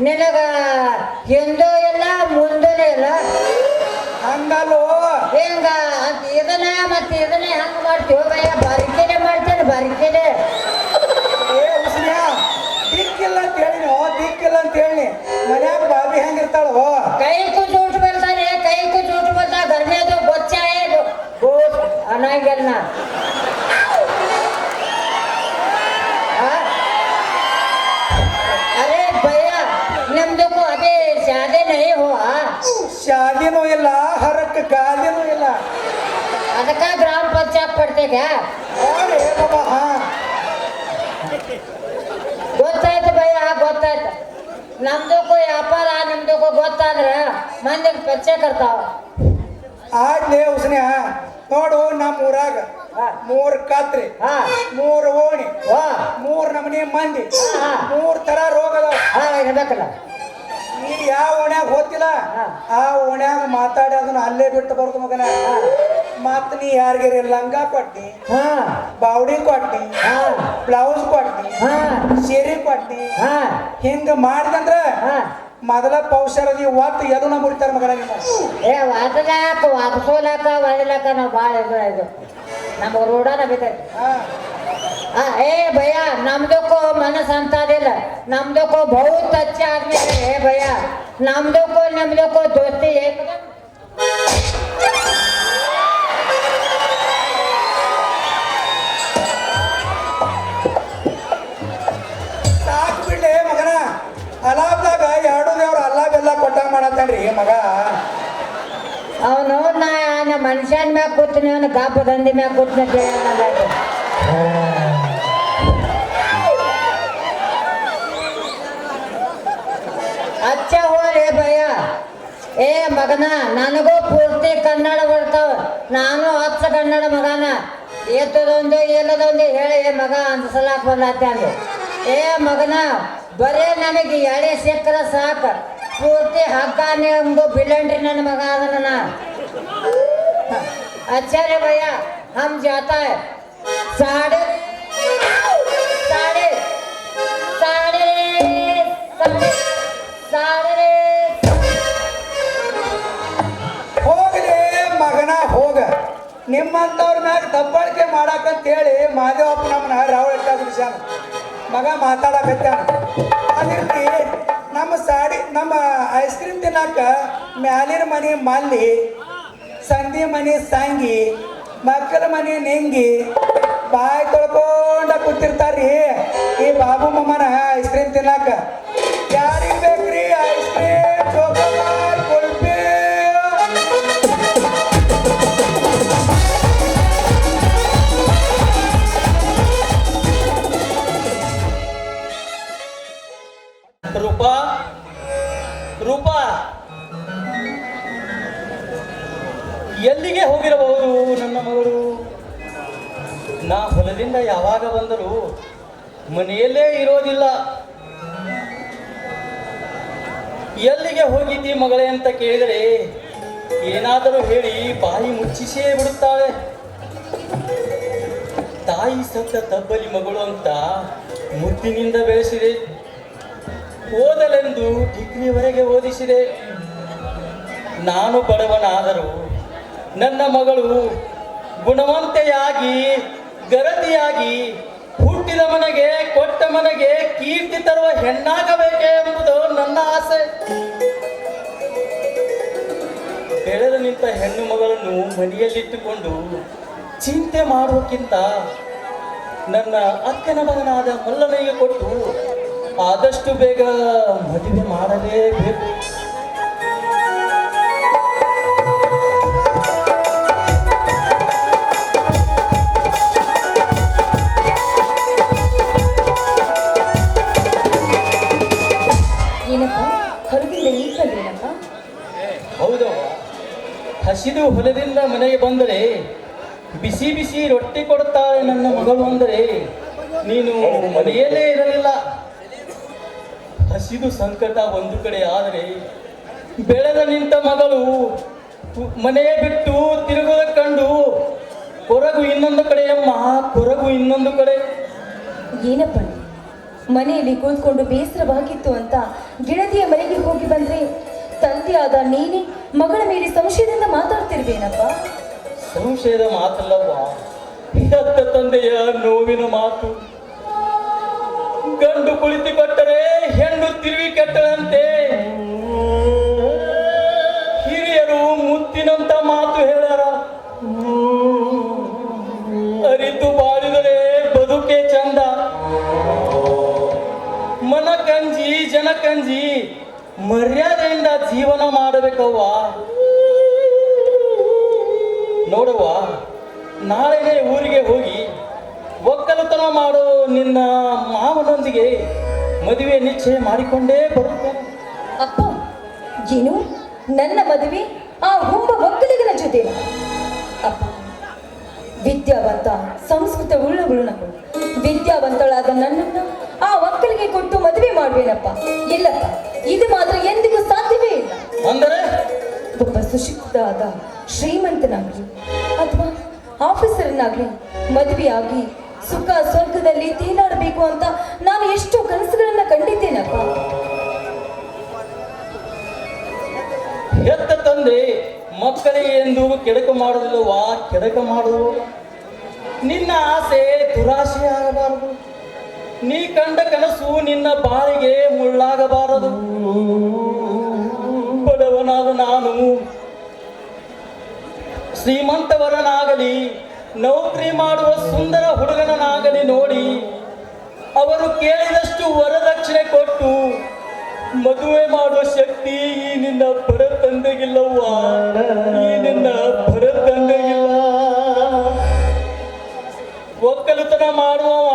ನಿನಗ ಹಿಂದೂ ಇಲ್ಲ ಮುಂದೂನು ಇಲ್ಲ ಹಂಗಲ್ಲೋ ಹೆಂಗ ಅಂತ ಇದನ್ನ ಮತ್ತೆ ಇದನ್ನೇ ಹಂಗ ಮಾಡ್ತೀವಿ ಭಯ ಬರಿಕೆನೆ ಮಾಡ್ತೇನೆ ಬರಿಕೆನೆ ಏ ಹುಸ್ನ್ಯಾ ದಿಕ್ಕಿಲ್ಲ ಅಂತ ಹೇಳಿನೋ ದಿಕ್ಕಿಲ್ಲ ಅಂತ ಹೇಳಿ ಮನ್ಯಾಗ ಬಾಬಿ ಹೆಂಗಿರ್ತಾಳೋ कई को झूठ बोलता रे कई को झूठ बोलता घर में तो बच्चा है वो अनाई करना अरे भैया नम्दो को अभी शादी नहीं हुआ ಶಾದಿನೂ ಇಲ್ಲ ಹರಕ್ಕೆ ಗಾದಿನೂ ಇಲ್ಲ ಅದಕ್ಕ ಗ್ರಾಮ पंचायत पढ़ते क्या ಅರೆ ಬಾಬಾ ಹಾ ಗೊತ್ತಾಯ್ತು ಭಯ್ಯ ಗೊತ್ತಾಯ್ತು ನಮ್ದಕ್ಕೂ ವ್ಯಾಪಾರ ನಿಮ್ದಕ್ಕೂ ಗೊತ್ತಾದ್ರೆ ಮಂದಿಗೆ ಪರಿಚಯ ಕರ್ತಾವ ಆಗ್ಲೇ ಹುಸ್ನ್ಯಾ ನೋಡು ನಮ್ಮ ಊರಾಗ 3 ಕತ್ರಿ 3 ಓಣಿ 3 ನಮನಿ ಮಂದಿ 3 ತರ ರೋಗ ಅದಾವ ಇರ್ಬೇಕಲ್ಲ ನೀ ಯಾವ ಓಣ್ಯಾಗ ಹೋತಿಲ್ಲ ಆ ಓಣ್ಯಾಗ ಮಾತಾಡಿ ಅದನ್ನ ಅಲ್ಲೇ ಬಿಟ್ಟು ಬರೋದು ಮಗನ ಮತ್ ನೀ ಯಾರಿಗಾರಿ ಲಂಗ ಕೊಟ್ಟಿ ಬಾವಡಿ ಕೊಟ್ಟಿ ಬ್ಲೌಸ್ ಕೊಟ್ಟಿ ಸೀರೆ ಕೊಟ್ಟಿ ಹಿಂಗ ಮಾಡಿದಂದ್ರ ಮೊದಲ ಪೌಷರದಿ ಒತ್ತು ಎಲ್ಲೂ ಮುರಿತಾರ ಮಗನ ಏ ವಾದಲಾಕ ವಾದಸೋಲಾಕ ವಾದಲಾಕ ನಾವು ಭಾಳ ಇದು ನಮಗೆ ರೋಡನ ಬೇಕೈತಿ ए भैया नम्दो मनस अंतदिल्ल नम्दो बहुत अच्छा आदमी है भैया नम्दो दोस्ती एकदम ಸಾಕ್ ಬಿಡ್ಲೆ ಮಗನ ಅಲಾಬ್ದಾಗ 2 ದೇವ್ರ ಅಲ್ಲಾ ಬೆಲ್ಲ ಕೊಟ್ಟಂಗ ಮಾಡತ್ತಾನ್ರಿ ಮಗ ಅವನು ನಾ ಮನುಷ್ಯನ ಮ್ಯಾಗ ಕೂತೀನಿ ಅವನು ಗಾಪ ದಂಧಿ ಮ್ಯಾಗ ಕೂತೀನಿ अच्छा हो रे भैया ए मगना ನನಗೂ ಪೂರ್ತಿ ಕನ್ನಡ ಬರ್ತಾವ ನಾನು ಅಚ್ಚ ಕನ್ನಡ ಮಗನ ಎತ್ತದೊಂದು ಎಲ್ಲದೊಂದು ಹೇಳಿ ಮಗ ಅನ್ಸಲಾಕ ಬಂದಾತೆ ಅಂದು ಏ ಮಗನ ಬರೇ ನನಗೆ ಎಳೆ ಸಿಕ್ಕರ ಸಾಕ ಪೂರ್ತಿ ಹಗ್ಗಾನೆ ಎಂಬ ಬಿಲ್ಲಂಡ್ರಿ ನನ್ನ ಮಗ ಅದನ್ನ अच्छा रे भैया हम जाता है साढ़े साढ़े साढ़े साढ़े साढ़े ಹೋಗಲೇ ಮಗನ ಹೋಗ ನಿಮ್ಮಂತವ್ರ ಮ್ಯಾಗ ದಬ್ಬಾಳಿಕೆ ಮಾಡಾಕಂತೇಳಿ ಮಾದೇವಪ್ಪ ನಮ್ಮನ್ನ ರಾವಳ ಬಿಡಿಸ್ಯಾನ ಮಗ ಮಾತಾಡಕತ್ತಾನ ಅದಿರ್ಲಿ ನಮ್ಮ ನಮ್ಮ ಐಸ್ ಕ್ರೀಮ್ ತಿನ್ನಾಕ ಮ್ಯಾಲಿನ ಮನೆ ಮಲ್ಲಿ, ಸಂಧಿ ಮನೆ ಸಂಗಿ, ಮಕ್ಕಳ ಮನೆ ನೆಂಗಿ ಬಾಯಿ ತೊಳ್ಕೊಂಡ ಕೂತಿರ್ತಾರ್ರಿ ಈ ಬಾಬು ಮಮ್ಮನ ಐಸ್ ಕ್ರೀಮ್ ತಿನ್ನಾಕ. ಯಾರಿಗೆ ಬೇಕ್ರಿ ಐಸ್ ಕ್ರೀಮ್, ಚೋಕೋಬಾರ್, ಕುಲ್ಫಿ? ರೂಪಾ, ರೂಪಾ, ಎಲ್ಲಿಗೆ ಹೋಗಿರಬಹುದು ನನ್ನ ಮಗಳು? ನಾ ಹೊಲದಿಂದ ಯಾವಾಗ ಬಂದರೂ ಮನೆಯಲ್ಲೇ ಇರೋದಿಲ್ಲ. ಎಲ್ಲಿಗೆ ಹೋಗಿದ್ದಿ ಮಗಳೇ ಅಂತ ಕೇಳಿದರೆ ಏನಾದರೂ ಹೇಳಿ ಬಾಯಿ ಮುಚ್ಚಿಸೇ ಬಿಡುತ್ತಾಳೆ. ತಾಯಿ ಸತ್ತ ತಬ್ಬಲಿ ಮಗಳು ಅಂತ ಮುದ್ದಿನಿಂದ ಬೆಳೆಸಿದೆ, ಓದಲೆಂದು ಡಿಗ್ರಿವರೆಗೆ ಓದಿಸಿದೆ. ನಾನು ಬಡವನಾದರೂ ನನ್ನ ಮಗಳು ಗುಣವಂತೆಯಾಗಿ ಗರತಿಯಾಗಿ ಹುಟ್ಟಿದ ಮನೆಗೆ ಕೊಟ್ಟ ಮನೆಗೆ ಕೀರ್ತಿ ತರುವ ಹೆಣ್ಣಾಗಬೇಕೆ ಎಂಬುದು ನನ್ನ ಆಸೆ. ಬೆಳೆದು ನಿಂತ ಹೆಣ್ಣು ಮಗಳನ್ನು ಮನೆಯಲ್ಲಿಟ್ಟುಕೊಂಡು ಚಿಂತೆ ಮಾಡುವಕ್ಕಿಂತ ನನ್ನ ಅಕ್ಕನ ಮಗನಾದ ಮಲ್ಲನಿಗೆ ಕೊಟ್ಟು ಆದಷ್ಟು ಬೇಗ ಮದುವೆ ಮಾಡಲೇಬೇಕು. ಏನಪ್ಪ ಹೊರಗಿಂದ ನೀರು ಬಂದೇನಪ್ಪ? ಹೌದವ್ವ, ಹಸಿದು ಹೊಲದಿಂದ ಮನೆಗೆ ಬಂದರೆ ಬಿಸಿ ಬಿಸಿ ರೊಟ್ಟಿ ಕೊಡುತ್ತಾಳೆ ನನ್ನ ಮಗಳು ಅಂದರೆ ನೀನು ಮನೆಯಲ್ಲೇ ಇರಲಿಲ್ಲ. ಹಸಿದು ಸಂಕಟ ಒಂದು ಕಡೆ ಆದರೆ ಬೆಳೆದ ನಿಂತ ಮಗಳು ಮನೆಯೇ ಬಿಟ್ಟು ತಿರುಗುವುದ ಕಂಡು ಕೊರಗು ಇನ್ನೊಂದು ಕಡೆ ಅಮ್ಮ, ಕೊರಗು ಇನ್ನೊಂದು ಕಡೆ. ಏನಪ್ಪ ಮನೆಯಲ್ಲಿ ಕೂತ್ಕೊಂಡು ಬೇಸರವಾಗಿತ್ತು ಅಂತ ಗೆಳತಿಯ ಮನೆಗೆ ಹೋಗಿ ಬಂದ್ರೆ ತಂದೆಯಾದ ನೀನೇ ಮಗಳ ಮೇಲೆ ಸಂಶಯದಿಂದ ಮಾತಾಡ್ತಿರ್ಬೇನಪ್ಪ? ಸಂಶಯದ ಮಾತಲ್ಲವ್ವ, ಹೆತ್ತ ತಂದೆಯ ನೋವಿನ ಮಾತು. ಗಂಡು ಕುಳಿತುಕೊಟ್ಟರೆ ಹೆಣ್ಣು ತಿರುವಿ ಕೆಟ್ಟದಂತೆ ಹಿರಿಯರು ಮುತ್ತಿನಂತ ಮಾತು ಹೇಳ್ಯಾರ. ಅರಿತು ಬಾಳಿದರೆ ಬದುಕೆ ಚಂದ, ಮನಕಂಜಿ ಜನಕಂಜಿ ಮರ್ಯಾದೆಯಿಂದ ಜೀವನ ಮಾಡಬೇಕವ್ವ. ನೋಡುವ, ನಾಳೆನೇ ಊರಿಗೆ ಹೋಗಿ ಒಕ್ಕಲುತನ ಮಾಡೋ ನಿನ್ನ ಮಾವನೊಂದಿಗೆ ಮದುವೆ ನಿಶ್ಚಯ ಮಾಡಿಕೊಂಡೇ ಬರುತ್ತೇನೆ. ಅಪ್ಪ, ಏನು ನನ್ನ ಮದುವೆ ಆ ಹುಂಬ ಒಕ್ಕಲಿಗನ ಜೊತೆ? ಅಪ್ಪ, ವಿದ್ಯಾವಂತ ಸಂಸ್ಕೃತ ಉಳ್ಳಗಳು ನಾವು ವಿದ್ಯಾವಂತಳಾದ ನನ್ನನ್ನು ಆ ಒಕ್ಕಲಿಗೆ ಕೊಟ್ಟು ಮದುವೆ ಮಾಡುವೇನಪ್ಪ? ಇಲ್ಲಪ್ಪ, ಇದು ಮಾತ್ರ ಎಂದಿಗೂ ಸಾಧ್ಯವೇ ಇಲ್ಲ. ಅಂದರೆ ಒಬ್ಬ ಸುಶಿಕ್ಷಿತವಾದ ಶ್ರೀಮಂತನಾಗ್ಲಿ ಅಥವಾ ಆಫೀಸರ್ನಾಗ್ಲಿ ಮದುವೆಯಾಗಿ ಸುಖ ಸ್ವರ್ಗದಲ್ಲಿ ತೇಲಾಡಬೇಕು ಅಂತ ನಾನು ಎಷ್ಟೋ ಕನಸುಗಳನ್ನ ಕಂಡಿದ್ದೇನಪ್ಪ. ಹೆತ್ತ ತಂದೆ ಮಕ್ಕಳಿಗೆ ಎಂದು ಕೆಡಕ ಮಾಡುವುದಿಲ್ಲವಾ? ಕೆಡಕ ಮಾಡುವುದು ನಿನ್ನ ಆಸೆ ದುರಾಸೆ ಆಗಬಾರದು. ನೀ ಕಂಡ ಕನಸು ನಿನ್ನ ಬಾಳಿಗೆ ಮುಳ್ಳಾಗಬಾರದು. ಬಡವನಾದ ನಾನು ಶ್ರೀಮಂತವರನಾಗಲಿ ನೌಕರಿ ಮಾಡುವ ಸುಂದರ ಹುಡುಗನನಾಗಲಿ ನೋಡಿ ಅವರು ಕೇಳಿದಷ್ಟು ವರದಕ್ಷಿಣೆ ಕೊಟ್ಟು ಮದುವೆ ಮಾಡುವ ಶಕ್ತಿ ಈ ನಿನ್ನ ಬಡ ತಂದೆಗಿಲ್ಲವ್ವ, ಈ ನಿನ್ನ ಬಡ ತಂದೆಗಿಲ್ಲ. ಒಕ್ಕಲುತನ ಮಾಡುವವ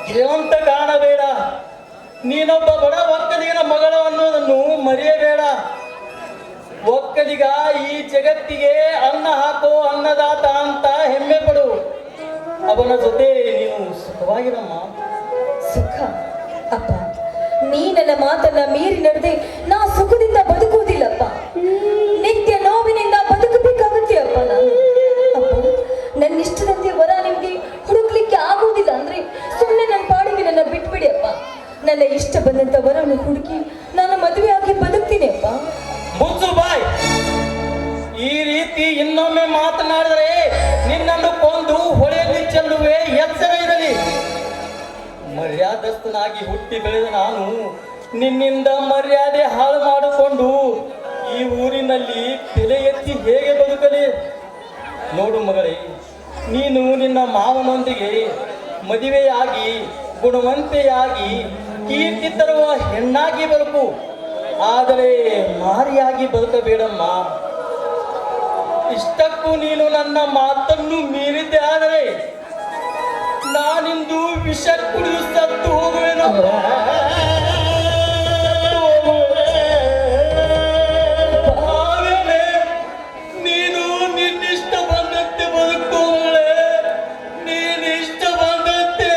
ಶ್ರೀಮಂತ ಕಾಣಬೇಡ, ನೀನೊಬ್ಬ ಬಡ ಒಕ್ಕಲಿಗನ ಮಗಳು ಅನ್ನೋದನ್ನು ಮರೆಯಬೇಡ. ಒಕ್ಕಲಿಗ ಈ ಜಗತ್ತಿಗೆ ಅನ್ನ ಹಾಕೋ ಅನ್ನದಾತ ಅಂತ ಹೆಮ್ಮೆ ಪಡು. ಅವನ ಜೊತೆ ನೀನು ಸುಖವಾಗಿರಮ್ಮ. ಸುಖ? ಅಪ್ಪ, ನೀ ನನ್ನ ಮಾತನ್ನ ಮೀರಿ ನಡೆದೆ ನಾ ಸುಖದಿಂದ ಬದುಕುವುದಿಲ್ಲಪ್ಪ. ನಿತ್ಯ ನೋವಿನಿಂದ ಬದುಕಬೇಕಾಗುತ್ತೆ ಅಪ್ಪ ನಾನು. ಅಪ್ಪ, ನನ್ನ ಇಷ್ಟದಂತೆ ವರ ನಿಮ್ಗೆ ಹುಡುಕ್ಲಿಕ್ಕೆ ಆಗುವುದಿಲ್ಲ ಅಂದ್ರೆ ಸುಮ್ಮನೆ ನನ್ನ ಪಾಡಿಗೆ ನನ್ನ ಬಿಟ್ಬಿಡಿ ಅಪ್ಪ. ನನ್ನ ಇಷ್ಟ ಬಂದಂತ ವರವನ್ನು ಹುಡುಕಿ ನಾನು ಮದುವೆ ಆಗಿ ಬದುಕ್ತೀನಿ ಅಪ್ಪ. ಮುಚ್ಚು ಬಾಯ್. ಈ ರೀತಿ ಇನ್ನೊಮ್ಮೆ ಮಾತನಾಡಿದರೆ ನಿನ್ನನ್ನು ಕೊಂದು ಹೊಳೆಯಲ್ಲಿ ಚೆಲ್ಲುವೆ, ಎಚ್ಚರ ಇರಲಿ. ಮರ್ಯಾದಸ್ಥನಾಗಿ ಹುಟ್ಟಿ ಬೆಳೆದ ನಾನು ನಿನ್ನಿಂದ ಮರ್ಯಾದೆ ಹಾಳು ಮಾಡಿಕೊಂಡು ಈ ಊರಿನಲ್ಲಿ ತಲೆ ಎತ್ತಿ ಹೇಗೆ ಬದುಕಲಿ? ನೋಡು ಮಗಳೇ, ನೀನು ನಿನ್ನ ಮಾವನೊಂದಿಗೆ ಮದುವೆಯಾಗಿ ಗುಣವಂತೆಯಾಗಿ ಕೀರ್ತಿ ತರುವ ಹೆಣ್ಣಾಗಿ ಬದುಕು, ಆದರೆ ಮಾರಿಯಾಗಿ ಬದುಕಬೇಡಮ್ಮ. ಇಷ್ಟಕ್ಕೂ ನೀನು ನನ್ನ ಮಾತನ್ನು ಮೀರಿದ್ದೆ ಆದರೆ ನಾನಿಂದು ವಿಷ ಕುಡಿದು ಸತ್ತು ಹೋಗುವೆನು. ಆಮೇಲೆ ನೀನು ನಿನ್ನಿಷ್ಟ ಬಂದಂತೆ ಬದುಕೋಳೆ, ನೀನಿಷ್ಟ ಬಂದಂತೆ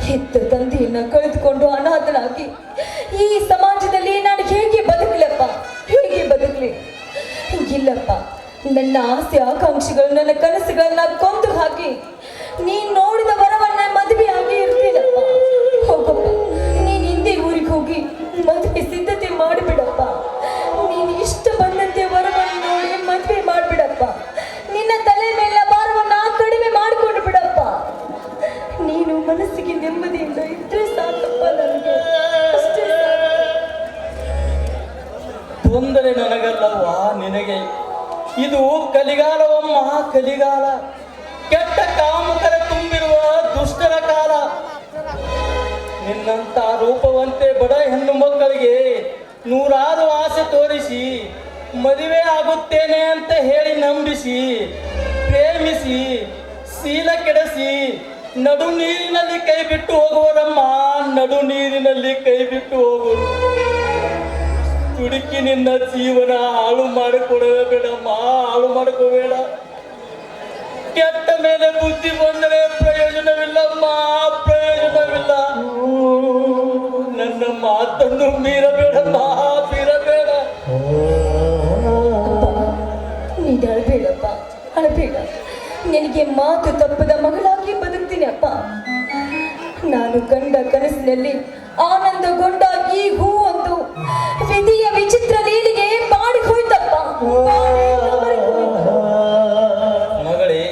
ಹೆತ್ತ ತಂದೆಯನ್ನ ಕಳೆದುಕೊಂಡು ಅನಾಥನಾಗಿ ಈ ಸಮಾಜದಲ್ಲಿ ನಾನು ಹೇಗೆ ಬದುಕಲಪ್ಪ, ಹೇಗೆ ಬದುಕಲಿ? ಇಲ್ಲಪ್ಪ, ನನ್ನ ಆಸೆ ಆಕಾಂಕ್ಷೆಗಳು ನನ್ನ ಕನಸುಗಳನ್ನ ಕೊಂದು ಹಾಕಿ ನೀನ್ ನೋಡಿದ ವರವನ್ನ ಮದುವೆಯಾಗಿ ಇರ್ತೀನಪ್ಪ. ಹೋಗಪ್ಪ, ನೀನ್ ಹಿಂದೆ ಊರಿಗೆ ಹೋಗಿ ಮದುವೆ ಸಿದ್ಧತೆ ಮಾಡಿಬಿಡಪ್ಪ. ನೀನ್ ಇಷ್ಟ ಬಂದಂತೆ ವರವನ್ನು ನೋಡಿ ಮದುವೆ ಮಾಡಿಬಿಡಪ್ಪ. ನಿನ್ನ ತಲೆ ಮೇಲಿನ ಭಾರವನ್ನ ಕಡಿಮೆ ಮಾಡಿಕೊಂಡು ಬಿಡಪ್ಪ. ನೀನು ಮನಸ್ಸಿಗೆ ನೆಮ್ಮದಿಯಿಂದ ಇದ್ರೆ ಸಾಕಪ್ಪ, ನನಗೆ ಅಷ್ಟೇ ಸಾಕು. ತೊಂದರೆ ನನಗಲ್ಲವಾ ನಿನಗೆ? ಇದು ಕಲಿಗಾಲವಮ್ಮ, ಕಲಿಗಾಲ. ಕೆಟ್ಟ ಕಾಮುಕರ ತುಂಬಿರುವ ದುಷ್ಟರ ಕಾಲ. ನಿನ್ನಂತ ರೂಪವಂತೆ ಬಡ ಹೆಣ್ಣು ಮಕ್ಕಳಿಗೆ ನೂರಾರು ಆಸೆ ತೋರಿಸಿ ಮದುವೆ ಆಗುತ್ತೇನೆ ಅಂತ ಹೇಳಿ ನಂಬಿಸಿ ಪ್ರೇಮಿಸಿ ಶೀಲ ಕೆಡಿಸಿ ನಡು ನೀರಿನಲ್ಲಿ ಕೈ ಬಿಟ್ಟು ಹೋಗುವರಮ್ಮ, ನಡು ನೀರಿನಲ್ಲಿ ಕೈ ಬಿಟ್ಟು ಹೋಗುವರು. ಹುಡುಕಿ ನಿನ್ನ ಜೀವನ ಹಾಳು ಮಾಡಿಕೊಡಬೇಡಮ್ಮ, ಹಾಳು ಮಾಡಿಕೋಬೇಡ. ಕೆಟ್ಟ ಮೇಲೆ ಬುದ್ಧಿ ಬಂದರೆ ಪ್ರಯೋಜನವಿಲ್ಲಮ್ಮ, ಪ್ರಯೋಜನವಿಲ್ಲ. ನನ್ನ ಮಾತನ್ನು ಮೀರಬೇಡಮ್ಮ, ಮೀರಬೇಡ. ನೀನು ಅಳಬೇಡಪ್ಪ, ಅಳಬೇಡ. ನಿನಗೆ ಮಾತು ತಪ್ಪದ ಮಗಳಾಗಿ ಬದುಕ್ತೀನಿ ಅಪ್ಪ. ನಾನು ಕಂಡ ಕನಸಿನಲ್ಲಿ ಆನಂದಗೊಂಡ ಈ ಹೂ ಒಂದು ವಿಧಿಯ ವಿಚಿತ್ರ ಲೀಲೆಗೆ ಮಾಡಿ ಹೋಯ್ತಪ್ಪ. ಮಗಳೇ,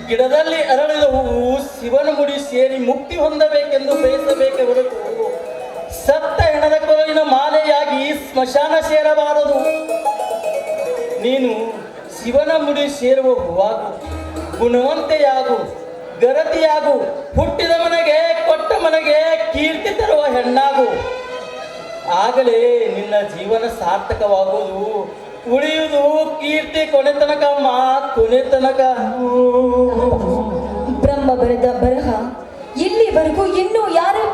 ಗಿಡದಲ್ಲಿ ಅರಳಿದ ಹೂವು ಶಿವನ ಮುಡಿ ಸೇರಿ ಮುಕ್ತಿ ಹೊಂದಬೇಕೆಂದು ಬಯಸಬೇಕೆ ಹೊರತು ಸತ್ತ ಹೆಣದ ಕೊರಳಿನ ಮಾಲೆಯಾಗಿ ಸ್ಮಶಾನ ಸೇರಬಾರದು. ನೀನು ಶಿವನ ಮುಡಿ ಸೇರುವ ಹೂವಾಗು, ಗುಣವಂತೆಯಾಗು, ಗರತಿಯಾಗು, ಹುಟ್ಟಿದ ಮನೆಗೆ ಕೊಟ್ಟ ಮನೆಗೆ ಕೀರ್ತಿ ತರುವ ಹೆಣ್ಣಾಗು. ಆಗಲೇ ನಿನ್ನ ಜೀವನ ಸಾರ್ಥಕವಾಗುವುದು. ಉಳಿಯುವುದು ಕೀರ್ತಿ ಕೊನೆ ತನಕ ಅಮ್ಮ, ಕೊನೆ ತನಕ. ಬ್ರಹ್ಮ ಬರೆದ ಬರಹ ಇಲ್ಲಿವರೆಗೂ ಇನ್ನೂ ಯಾರು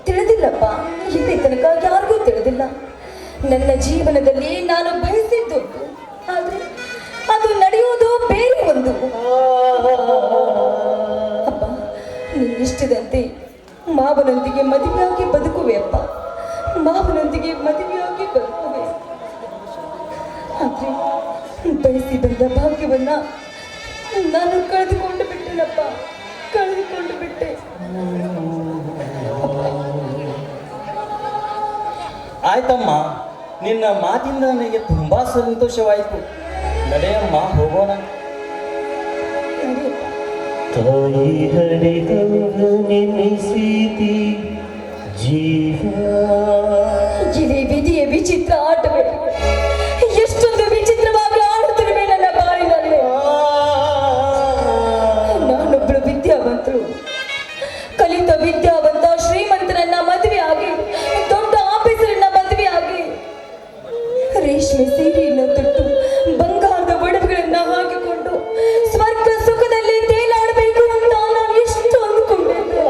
ತಿಳಿದಿಲ್ಲಪ್ಪ. ಇಲ್ಲಿ ತನಕ ಯಾರಿಗೂ ತಿಳಿದಿಲ್ಲ. ನನ್ನ ಜೀವನದಲ್ಲಿ ನಾನು ಬಯಸಿದ್ದು, ಆದ್ರೆ ಅದು ನಡೆಯುವುದು ಬೇರೆ ಒಂದು. ಅಪ್ಪ, ನಿನ್ನಿಷ್ಟದಂತೆ ಮಾವನೊಂದಿಗೆ ಮದುವೆಯಾಗಿ ಬದುಕುವೆ ಅಪ್ಪ, ಮಾವನೊಂದಿಗೆ ಮದುವೆಯಾಗಿ ಬದುಕುವೆ. ಆದ್ರೆ ಬಯಸಿ ಬಂದ ಭಾಗ್ಯವನ್ನ ನಾನು ಕಳೆದುಕೊಂಡು ಬಿಟ್ಟೆನಪ್ಪ, ಕಳೆದುಕೊಂಡು ಬಿಟ್ಟೆ. ಆಯ್ತಮ್ಮ, ನಿನ್ನ ಮಾತಿಂದ ನನಗೆ ತುಂಬಾ ಸಂತೋಷವಾಯಿತು. ನಡೆಯಮ್ಮ, ಹೋಗೋಣ. ತಾಯಿ ಹರಿದವರು ನೆನೆಸಿದಿ ಜೀವ. ಇದೇ ವಿಧಿಯ ವಿಚಿತ್ರ ಆಟವೇ. ಎಷ್ಟೊಂದು ವಿಚಿತ್ರವಾಗಿ ಆಡುತ್ತಿರುವೆ ನನ್ನ ಬಾಳಿನಲ್ಲಿ. ನಾನೊಬ್ಬಳು ವಿದ್ಯಾವಂತರು, ಕಲಿತ ವಿದ್ಯಾವಂತ ಶ್ರೀಮಂತರನ್ನ ಮದುವೆ ಆಗಿ ದೊಡ್ಡ ಆಫೀಸರನ್ನ ಮದುವೆ ಆಗಿ ರೇಷ್ಮೆ ಸೀರೆಯನ್ನು ತೊಟ್ಟು ಬಂಗಾರದ ಒಡವೆಗಳನ್ನ ಹಾಕಿಕೊಂಡು ಸ್ವರ್ಗ ಸುಖದಲ್ಲಿ ತೇಲಾಡಬೇಕು ಅಂತ ನಾನು ಎಷ್ಟು ಅಂದ್ಕೊಂಡಿದ್ದೆ.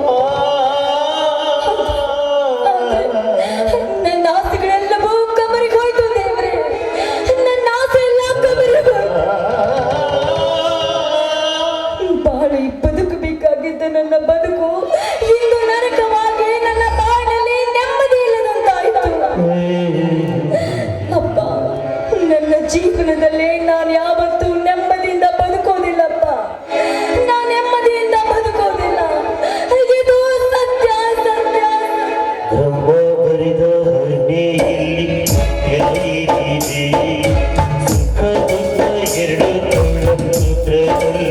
ನನ್ನ ಆಸೆಗಳೆಲ್ಲವೂ ಕಬರಿಗೆ ಹೋಯ್ತು ದೇವರೇ, ನನ್ನ ಆಸೆ ಎಲ್ಲ ಕಬರಿಗೆ ಹೋಯ್ತು. ಬಾಳಿ ಬದುಕಬೇಕಾಗಿದ್ದ ನನ್ನ ಬದುಕು ಇಂದು ನರಕವಾಗಿ ನನ್ನ ಬಾಳಿನಲ್ಲಿ ನೆಮ್ಮದಿ ಇಲ್ಲದಂತಾಯಿತು. ಅಪ್ಪ, ನನ್ನ ಜೀವನದಲ್ಲಿ ನಾನು ಯಾವತ್ತೂ ನೆಮ್ಮದಿಯಿಂದ ಬದುಕೋದಿಲ್ಲಪ್ಪ, ನಾನು ನೆಮ್ಮದಿಯಿಂದ ಬದುಕೋದಿಲ್ಲ. ಇದು ಸತ್ಯ, ಸತ್ಯ. ಬ್ರಹ್ಮ ಬರಿದ ಹಣೆಯಲ್ಲಿ ಎಲ್ಲಿದೆ ಸುಖ ದುಃಖ ಎರಡು ಸೂತ್ರದಲ್ಲಿ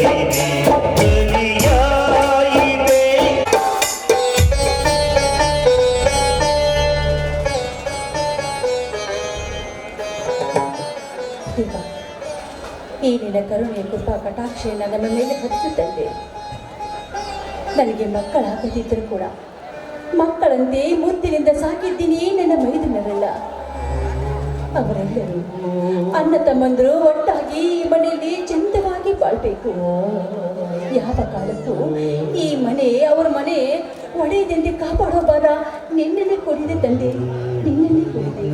ಕೃಪಾ ಕಟಾಕ್ಷೆಯನ್ನು ನನ್ನ ಮೇಲೆ ಹರಿಸುತ್ತಂತೆ. ನನಗೆ ಮಕ್ಕಳಾಗದಿದ್ದರೂ ಕೂಡ ಮಕ್ಕಳಂತೆ ಮುದ್ದಿನಿಂದ ಸಾಕಿದ್ದೀನಿ ನನ್ನ ಮೈದುನರೆಲ್ಲ. ಅವರೆಲ್ಲರೂ ಅಣ್ಣ ತಮ್ಮಂದರು ಒಟ್ಟಾಗಿ ಈ ಮನೆಯಲ್ಲಿ ಚಂದವಾಗಿ ಬಾಳ್ಬೇಕು. ಯಾವ ಕಾಲಕ್ಕೂ ಈ ಮನೆ ಅವರ ಮನೆ ಒಡೆಯದಂತೆ ಕಾಪಾಡೋ ಬಾರ ನಿನ್ನನ್ನೇ ಕೊಡಿದೆ ತಂದೆ, ನಿನ್ನನ್ನೇ ಕೊಡಿದೆ.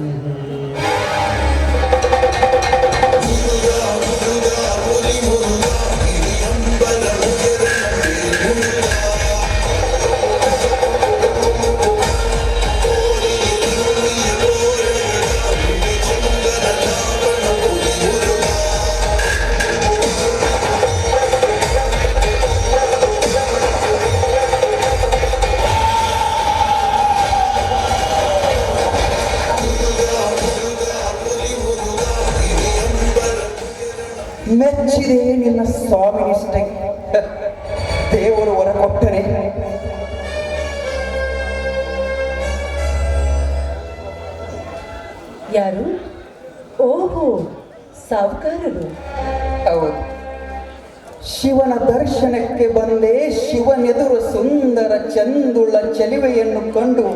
ಮೆಚ್ಚಿದೆ ನಿನ್ನ ಸ್ವಾಮಿ ನಿಷ್ಠೆ. ದೇವರು ವರ ಕೊಟ್ಟರೆ ಯಾರು? ಓಹೋ, ಸಾವುಕಾರರು. ಹೌದು, ಶಿವನ ದರ್ಶನಕ್ಕೆ ಬಂದೆ. ಶಿವನೆದುರು ಸುಂದರ ಚಂದುಳ್ಳ ಚೆಲುವೆಯನ್ನು ಕಂಡು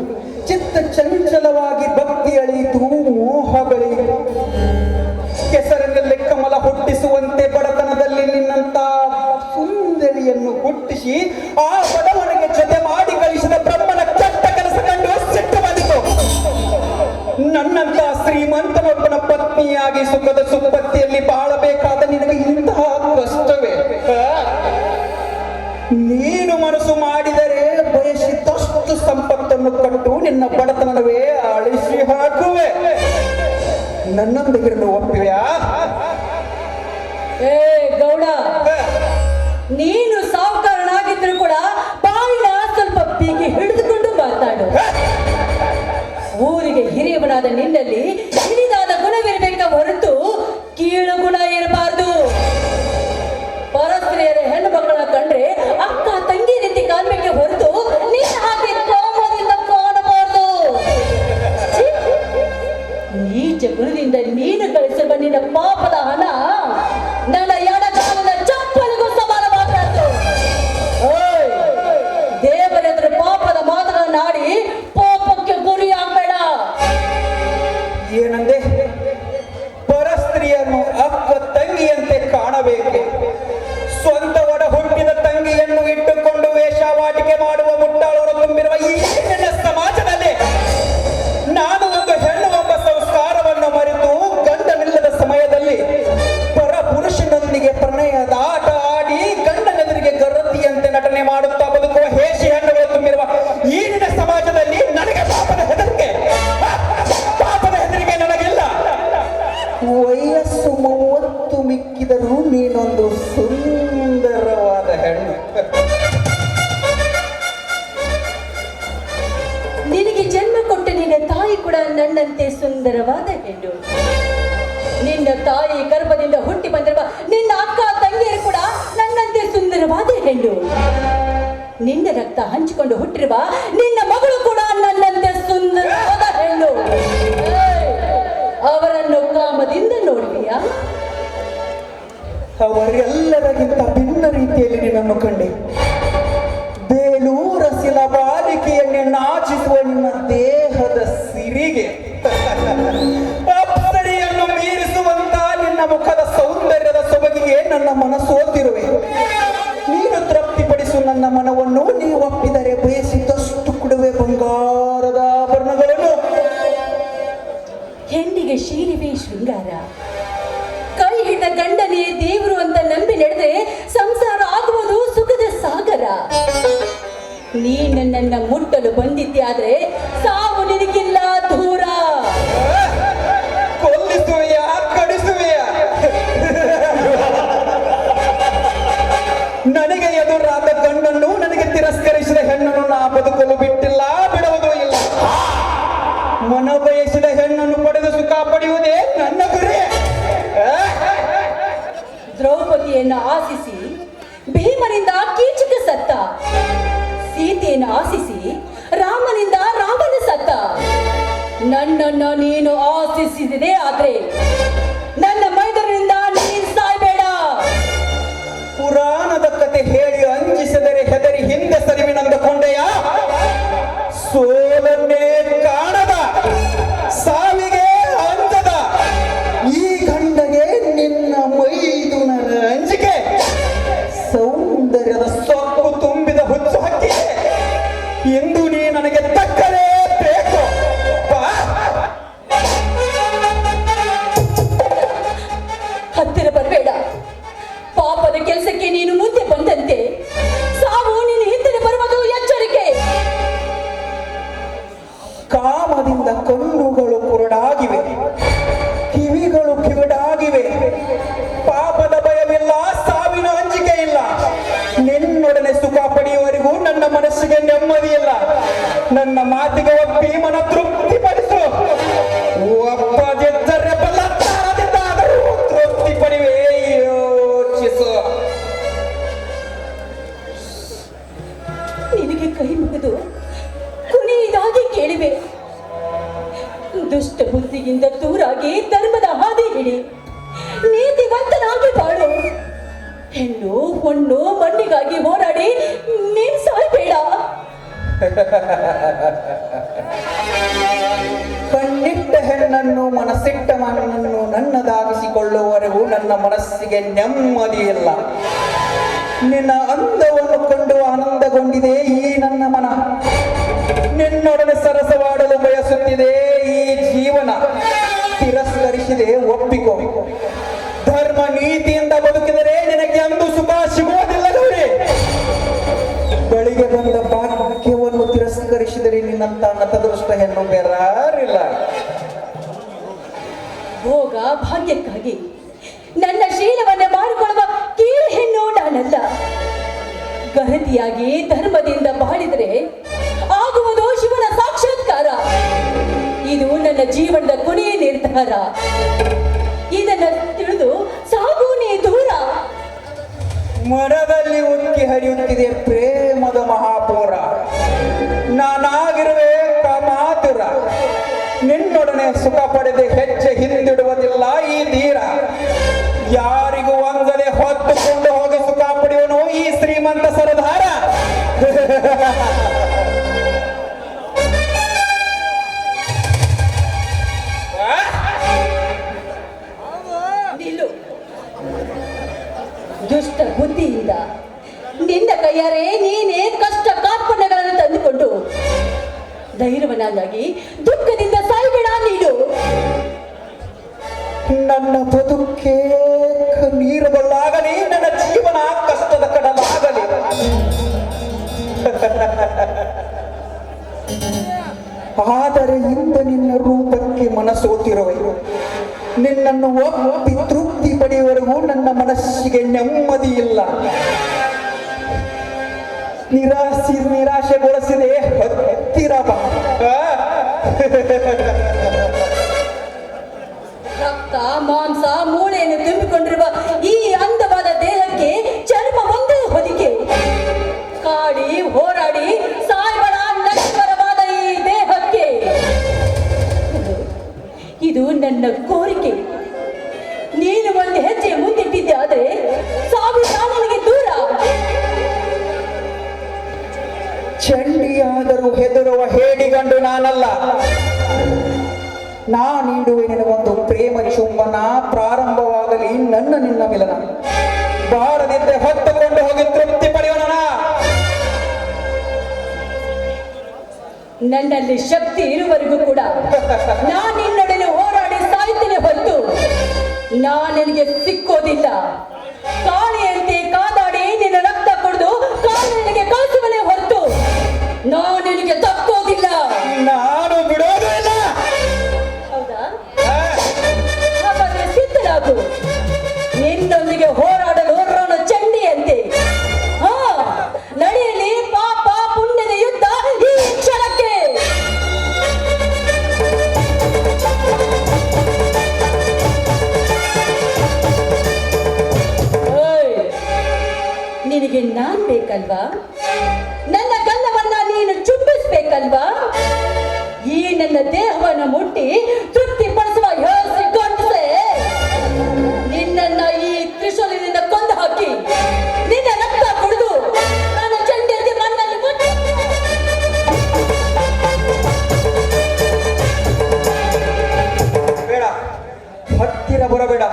ಚಿತ್ತ ಚಂಚಲವಾಗಿ ಭಕ್ತಿ ಅಳಿಯಿತು, ಮೋಹ ಬೆಳೆಯಿತು. ಕೆಸರಿನಲ್ಲಿ ಕಮಲ ಹುಟ್ಟಿಸುವಂತೆ ಬಡತನದಲ್ಲಿ ನಿನ್ನಂತ ಸುಂದರಿಯನ್ನು ಹುಟ್ಟಿಸಿ ಆ ಬಡವನಿಗೆ ಜೊತೆ ಮಾಡಿ ಕಳಿಸಿದ ಬ್ರಹ್ಮನ ಕೆಟ್ಟ ಕೆಲಸ ಕಂಡು ಸಿಟ್ಟು ಬಂದಿತು. ನನ್ನಂತ ಶ್ರೀಮಂತನೊಬ್ಬನ ಪತ್ನಿಯಾಗಿ ಸುಖದ ಸುಪ್ಪತ್ತಿಯಲ್ಲಿ ಬಾಳಬೇಕಾದ ನಿನಗೆ ಇಂತಹ ಕಷ್ಟವೇ? ನೀನು ಮನಸ್ಸು ಮಾಡಿದರೆ ಬಯಸಿದಷ್ಟು ಸಂಪತ್ತನ್ನು ಕಟ್ಟು ನಿನ್ನ ಬಡತನವೇ ಅಳಿಸಿ ಹಾಕುವೆ. ನನ್ನೊಂದಿಗಿರಲು ಒಪ್ಪಿವೆಯಾ? ಏ ಗೌಡ, ನೀನು ಸಾವುಕಾರನಾಗಿದ್ರು ಕೂಡ ಬಾಯಿನ ಸ್ವಲ್ಪ ಬೀಗಿ ಹಿಡಿದುಕೊಂಡು ಮಾತಾಡು. ಊರಿಗೆ ಹಿರಿಯವನಾದ ನಿನ್ನಲ್ಲಿ ಹಿರಿದಾದ ಗುಣವಿರಬೇಕ ಹೊರತು ಕೀಳು ಗುಣ ಇರಬಾರ್ದು. ಪರಸ್ತ್ರೀಯರ ಹೆಣ್ಣು ಮಕ್ಕಳ ಕಂಡ್ರೆ ಅಕ್ಕ ತಂಗಿ ರೀತಿ ಕಾಣ್ಬೇಕೆ ಹೊರತು ನಿನ್ನ ಹಾಗೆ ಕೋಮದಿಂದ ಕಾಣಬಾರ್ದು. ನೀಚ ಗುಣದಿಂದ ನೀನು ಗಳಿಸುವ ನಿನ್ನ ಪಾಪದ ಹಣ ನನ್ನ ಎಡಗಾಲದ ಚಪ್ಪಲಿಗೂ ಸಮಾನವಾಗದ್ದು. ದೇವರೆದುರು ಪಾಪದ ಮಾತುಗಳನ್ನಾಡಿ ಪಾಪಕ್ಕೆ ಗುರಿಯಾಗಬೇಡ. ಏನಂದೆ? ಪರಸ್ತ್ರೀಯನ್ನು ಅಕ್ಕ ತಂಗಿಯಂತೆ ಕಾಣಬೇಕೆ? ಸ್ವಂತ ಒಡ ಹುಟ್ಟಿದ ತಂಗಿಯನ್ನು ಇಟ್ಟುಕೊಂಡು ವೇಷವಾಟಿಕೆ ಮಾಡುವ ಮುಟ್ಟಾಳರು ತುಂಬಿರುವ ಈ ನನ್ನ ಸಮಾಜದಲ್ಲಿ ನಾನು ಒಂದು ಹೆಣ್ಣು ಒಬ್ಬ ಸಂಸ್ಕಾರವನ್ನು ಮರೆತು ಗಂಡನಿಲ್ಲದ ಸಮಯದಲ್ಲಿ ಪರ ಪುರುಷನೊಂದಿಗೆ ಪ್ರಣಯದ ಆಟ ಆಡಿ ಗಂಡನೆದುರಿಗೆ ಗರತಿಯಂತೆ ನಟನೆ ಮಾಡುತ್ತಾ ಬದುಕುವ ಹೇಸಿ ಹೆಣ್ಣುಗಳು ತುಂಬಿರುವ ಈ ನಿನ್ನ ಸಮಾಜದಲ್ಲಿ ನನಗೆ ಪಾಪದ ಹೆದರಿಕೆ ನನಗಿಲ್ಲ. ವಯಸ್ಸು 30 ಮಿಕ್ಕಿದರೂ ನೀನೊಂದು ಸುಂದರವಾದ ಹೆಣ್ಣು. ನಿನಗೆ ಜನ್ಮ ಕೊಟ್ಟ ನಿನ್ನ ತಾಯಿ ಕೂಡ ನನ್ನಂತೆ ಸುಂದರವಾದ ಹೆಣ್ಣು. ನಿನ್ನ ತಾಯಿ ಗರ್ಭದಿಂದ ಹುಟ್ಟಿ ಬಂದಿರುವ ನಿನ್ನ ಅಕ್ಕ ತಂಗಿಯರು ಕೂಡ ನನ್ನಂತೆ ಸುಂದರವಾದ ಹೆಣ್ಣು. ನಿನ್ನ ರಕ್ತ ಹಂಚಿಕೊಂಡು ಹುಟ್ಟಿರುವ ನಿನ್ನ ಮಗಳು ಕೂಡ ನನ್ನಂತೆ ಸುಂದರವಾದ ಹೆಣ್ಣು. ಅವರನ್ನು ಕಾಮದಿಂದ ನೋಡುವಿಯಾ? ಅವರೆಲ್ಲರಿಗಿಂತ ಭಿನ್ನ ರೀತಿಯಲ್ಲಿ ನಿನ್ನನ್ನು ಕಂಡೆ. ಬೇಲೂರ ಶಿಲಬಾಲಿಕೆಯನ್ನೇ ನಾಚಿಸುವ ನಿನ್ನ ದೇಹದ ಸಿರಿಗೆ ಅಪ್ಸರಿಯನ್ನು ಮೀರಿಸುವಂತ ನಿನ್ನ ಮುಖದ ಸೌಂದರ್ಯದ ಸೊಬಗಿಗೆ ನನ್ನ ಮನಸ್ಸೋತಿರುವೆ. ನೀನು ತೃಪ್ತಿಪಡಿಸು ನನ್ನ ಮನವನ್ನು. ನೀವು ಒಪ್ಪಿದರೆ ಬಯಸಿದಷ್ಟು ಕೊಡುವೆ ಬಂಗಾರದ ಆಭರಣಗಳನ್ನು. ಹೆಣ್ಣಿಗೆ ಶೀಲಿವೆ ಶೃಂಗಾರ. ಕೈ ಹಿಡಿದ ಗಂಡನೇ ದೇವರು ಅಂತ ನಂಬಿ ನಡೆದ್ರೆ ಸಂಸಾರ ಆಗುವುದು ಸುಖದ ಸಾಗರ. ನೀ ನನ್ನನ್ನ ಮುಟ್ಟಲು ಬಂದಿದ್ದೆ ಆದ್ರೆ ಸಾವು ನಿನಗಿಲ್ಲ ದೂರ. ಕೊಲ್ಲಿಸುವೆಯಾ ಕಡಿಸುವೆಯಾ? ನನಗೆ ಎದುರಾದ ಗಂಡನ್ನು, ನನಗೆ ತಿರಸ್ಕರಿಸಿದ ಹೆಣ್ಣನ್ನು ನಾ ಬದುಕಲು ಬಿಟ್ಟಿಲ್ಲ, ಬಿಡುವುದೂ ಇಲ್ಲ. ಮನ ಬಯಸಿದ ಹೆಣ್ಣನ್ನು ಪಡೆದು ಸುಖ ಪಡೆಯುವುದೇ ನನ್ನ ಗುರಿ. ದ್ರೌಪದಿಯನ್ನು ಆಶಿಸಿ ಭೀಮನಿಂದ ಕೀಚಕ ಸತ್ತ. ಸೀತೆಯನ್ನು ಆಶಿಸಿ ರಾಮನಿಂದ ರಾವಣ ಸತ್ತ. ನನ್ನನ್ನು ನೀನು ಆಶಿಸಿದೆ ಆದ್ರೆ ನನ್ನ ಮೈದೂರಿನಿಂದ ನೀನು ಸಾಯ್ಬೇಡ. ನನ್ನ ಮಾತಿಗೆ ಒಪ್ಪಿ ಮನ ತೃಪ್ತಿಪಡಿಸು. ಒಪ್ಪದಿದ್ದರೆ ಬಲತ್ತಾರದಿಂದಾದರೂ ತೃಪ್ತಿ ಪಡಿವೆ. ಯೋಚಿಸು. ನಿನಗೆ ಕೈ ಮುಗಿದು ಕೊನೆಯದಾಗಿ ಕೇಳಿವೆ. ದುಷ್ಟ ಬುದ್ಧಿಯಿಂದ ದೂರಾಗಿ ಧರ್ಮದ ಹಾದಿ ಹಿಡಿ, ನೀತಿವಂತನಾಗಿ ಬಾಳು. ಹೆಣ್ಣು ಹೊಣ್ಣು ಮಣ್ಣಿಗಾಗಿ ಹೋರಾಡಿ ನೀನ್ ಸಾಯ್ಬೇಡ. ಕಣ್ಣಿಟ್ಟ ಹೆಣ್ಣನ್ನು ಮನಸ್ಸಿಟ್ಟ ಮನನ್ನು ನನ್ನದಾಗಿಸಿಕೊಳ್ಳುವವರೆಗೂ ನನ್ನ ಮನಸ್ಸಿಗೆ ನೆಮ್ಮದಿ ಇಲ್ಲ. ನಿನ್ನ ಅಂದವನ್ನು ಕೊಂಡು ಆನಂದಗೊಂಡಿದೆ ಈ ನನ್ನ ಮನ. ನಿನ್ನೊಡನೆ ಸರಸವಾಡಲು ಬಯಸುತ್ತಿದೆ ಈ ಜೀವನ. ತಿರಸ್ಕರಿಸಿದೆ ಒಪ್ಪಿಕೋ. ಧರ್ಮ ನೀತಿಯಿಂದ ಬದುಕಿದರೆ ನಿನಗೆ ಅಂದು ಸುಖ ಸಿಗುವುದಿಲ್ಲ ಗೌರಿ. ಬಳಿಗೆ ಬಂದ ಭಾಗ್ಯವನ್ನು ತಿರಸ್ಕರಿಸಿದರೆ ನಿನ್ನಂತ ನತದೃಷ್ಟ ಹೆಣ್ಣು ಬೇರಾರಿಲ್ಲ. ಭೋಗ ಭಾಗ್ಯಕ್ಕಾಗಿ ನನ್ನ ಶೀಲವನ್ನ ಮಾಡಿಕೊಳ್ಳುವ ಕೀಳು ಹೆಣ್ಣು ನಾನಲ್ಲ. ಗಹತಿಯಾಗಿ ಧರ್ಮದಿಂದ ಬಾಳಿದರೆ ಆಗುವುದು ಶಿವನ ಸಾಕ್ಷಾತ್ಕಾರ. ಇದು ನನ್ನ ಜೀವನದ ಕೊನೆಯ ನಿರ್ಧಾರ. ಇದನ್ನ ತಿಳಿದು ಸಾಗು ನೀ ದೂರ. ಮನದಲ್ಲಿ ಉಕ್ಕಿ ಹರಿಯುತ್ತಿದೆ ಪ್ರೇಮದ ಮಹಾಪೂರ. ನಾನಾಗಿರುವೆ ಕಾಮಾತುರ. ನಿನ್ನೊಡನೆ ಸುಖ ಪಡೆದೆ ಹೆಜ್ಜೆ ಹಿಂದಿಡುವುದಿಲ್ಲ ಈ ಧೀರ. ಯಾರಿಗೂ ಒಂದದೆ ಹೊತ್ತುಕೊಂಡು ಹೋಗಿ ಸುಖ ಪಡೆಯುವನು ಈ ಶ್ರೀಮಂತ ಸರದಾರ. ನಿಲ್ಲು. ದುಷ್ಟ ಬುದ್ಧಿಯಿಂದ ನಿನ್ನ ಕೈಯಾರೆ ನೀನೇ ಕಷ್ಟ ಕಾರ್ಪಣ್ಯಗಳನ್ನು ತಂದುಕೊಂಡು ಧೈರ್ಯವನ್ನಾಗಿ ದುಃಖದಿಂದ ಸಾಯ್ಬೇಡ ನೀಡು. ನನ್ನ ಬದುಕೆ ನೀರುಗಳಾಗಲಿ, ನನ್ನ ಜೀವನ ಕಷ್ಟದ ಕಡಲಾಗಲಿ. ಆದರೆ ಇಂದು ನಿನ್ನ ರೂಪಕ್ಕೆ ಮನಸೋತಿರುವೆ. ನಿನ್ನನ್ನು ಒಪ್ಪಿ ತೃಪ್ತಿ ಪಡೆಯುವವರೆಗೂ ನನ್ನ ಮನಸ್ಸಿಗೆ ನೆಮ್ಮದಿ ಇಲ್ಲ. ನಿರಾಶೆಗೊಳಿಸಿದೆ ಹತ್ತಿರ ಬಾ. ರಕ್ತ ಮಾಂಸ ಮೂಳೆಯನ್ನು ತುಂಬಿಕೊಂಡಿರುವ ಈ ಅಂದವಾದ ದೇಹಕ್ಕೆ ಚರ್ಮ ಒಂದೇ ಹೊದಿಕೆ. ಕಾಡಿ ಹೋರಾಡಿ ಸಾಯ್ಬಡ ನಶ್ವರವಾದ ಈ ದೇಹಕ್ಕೆ ಇದು ನನ್ನ ಕೋರಿಕೆ. ನೀನು ಒಂದು ಹೆಜ್ಜೆ ಮುಂದಿಟ್ಟಿದ್ದೆ ಆದರೆ ಸಾವಿರ ನನಗೆ ದೂರ. ಚಂಡಿಯಾದರೂ ಹೆದರುವ ಹೇಡಿಗಂಡು ನಾನಲ್ಲ. ನೀಡುವೆ ನಿನಗೊಂದು ಪ್ರೇಮ ಚುಂಬನ. ಪ್ರಾರಂಭವಾಗಲಿ ನನ್ನ ನಿನ್ನ ಮಿಲನ. ಬಾರದಿದ್ದೆ ಹೊತ್ತುಕೊಂಡು ಹೋಗಿ ತೃಪ್ತಿ ಪಡೆಯೋಣ. ನನ್ನಲ್ಲಿ ಶಕ್ತಿ ಇರುವವರೆಗೂ ಕೂಡ ನಾನು ನಿನ್ನೊಡನೆ ಹೋರಾಡಿ ಸಾಯ್ತೇನೆ ಹೊತ್ತು ನಿನಗೆ ಸಿಕ್ಕೋದಿಲ್ಲ. ಕಾಳಿಯಂತೆ ಕಾದಾಡಿ ನಿನ್ನ ರಕ್ತ ಕುಡಿದು ಕಾಳಿನಿಗೆ ಕಳಿಸುವನೇ ಹೊತ್ತು ನಿನಗೆ ತಕ್ಕೋದಿಲ್ಲ. ನಾನು ಬಿಡೋದು ಇಲ್ಲ. ಹೌದಾ? ಹಾಗಾದ್ರೆ ಸಿದ್ಧರಾಗು. ನಿನ್ನೊಂದಿಗೆ ಹೋರಾಡಲು ರೋಣ ಚಂಡಿಯಂತೆ. ನಡೆಯಲಿ ಪಾಪ ಪುಣ್ಯದ ಯುದ್ಧ ಈ ಕ್ಷಣಕ್ಕೆ. ನಿನಗೆ ನಾನ್ ಬೇಕಲ್ವಾ? ನನ್ನ ಗಲ್ಲವನ್ನ ನೀನು ಚುಂಬಿಸ್ಬೇಕಲ್ವಾ? ಈ ನನ್ನ ದೇಹವನ್ನು ಮುಟ್ಟಿ ತೃಪ್ತಿ ಪಡಿಸುವ ಗಂಡಸೆ ನಿನ್ನನ್ನ ಈ ತ್ರಿಶೂಲದಿಂದ ಕೊಂದು ಹಾಕಿ ನಿನ್ನ ರಕ್ತ ಕುಡಿದು ನಾನು ಚಂಡಿಯಲ್ಲಿ ಮಣ್ಣಲ್ಲಿ ಮುಟ್ಟಿ ಬೇಡ, ಹತ್ತಿರ ಬರಬೇಡ.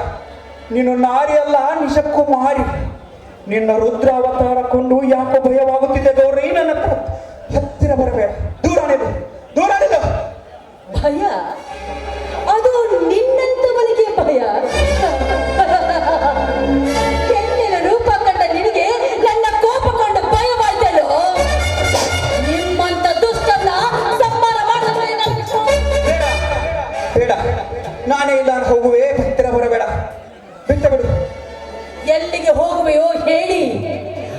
ನೀನು ನಾರಿಯಲ್ಲ, ನಿಜಕ್ಕೂ ಮಾರಿ. ನಿನ್ನ ರುದ್ರ ಅವತಾರ ಕೊಂಡು ಯಾಕೋ ಭಯವಾಗುತ್ತಿದೆ ಗೌರಿ. ನನ್ನ ಹತ್ತಿರ ಬರಬೇಡ. ದೂರ ನಿಲ್ಲು, ದೂರ ನಿಲ್ಲು. ಭಯ? ಅದು ನಿನ್ನಂತವನಿಗೆ ಭಯ? ಹೆಣ್ಣಿನ ರೂಪ ಕಂಡ ನಿನಗೆ ನನ್ನ ಕೋಪ ಕಂಡ ಭಯವಾಯ್ತಲ್ಲೋ? ನಿಮ್ಮಂತ ದುಷ್ಟನ್ನ ಸಂಹಾರ ಮಾಡಿದ್ರೆ ಬೇಡ ಬೇಡ, ನಾನೇ ಇಲ್ಲ ಹೋಗುವೆ. ಹತ್ತಿರ ಬರಬೇಡ, ಬಿಟ್ಟು ಬಿಡು. ಎಲ್ಲಿಗೆ ಹೋಗುವೆಯೋ ಹೇಳಿ.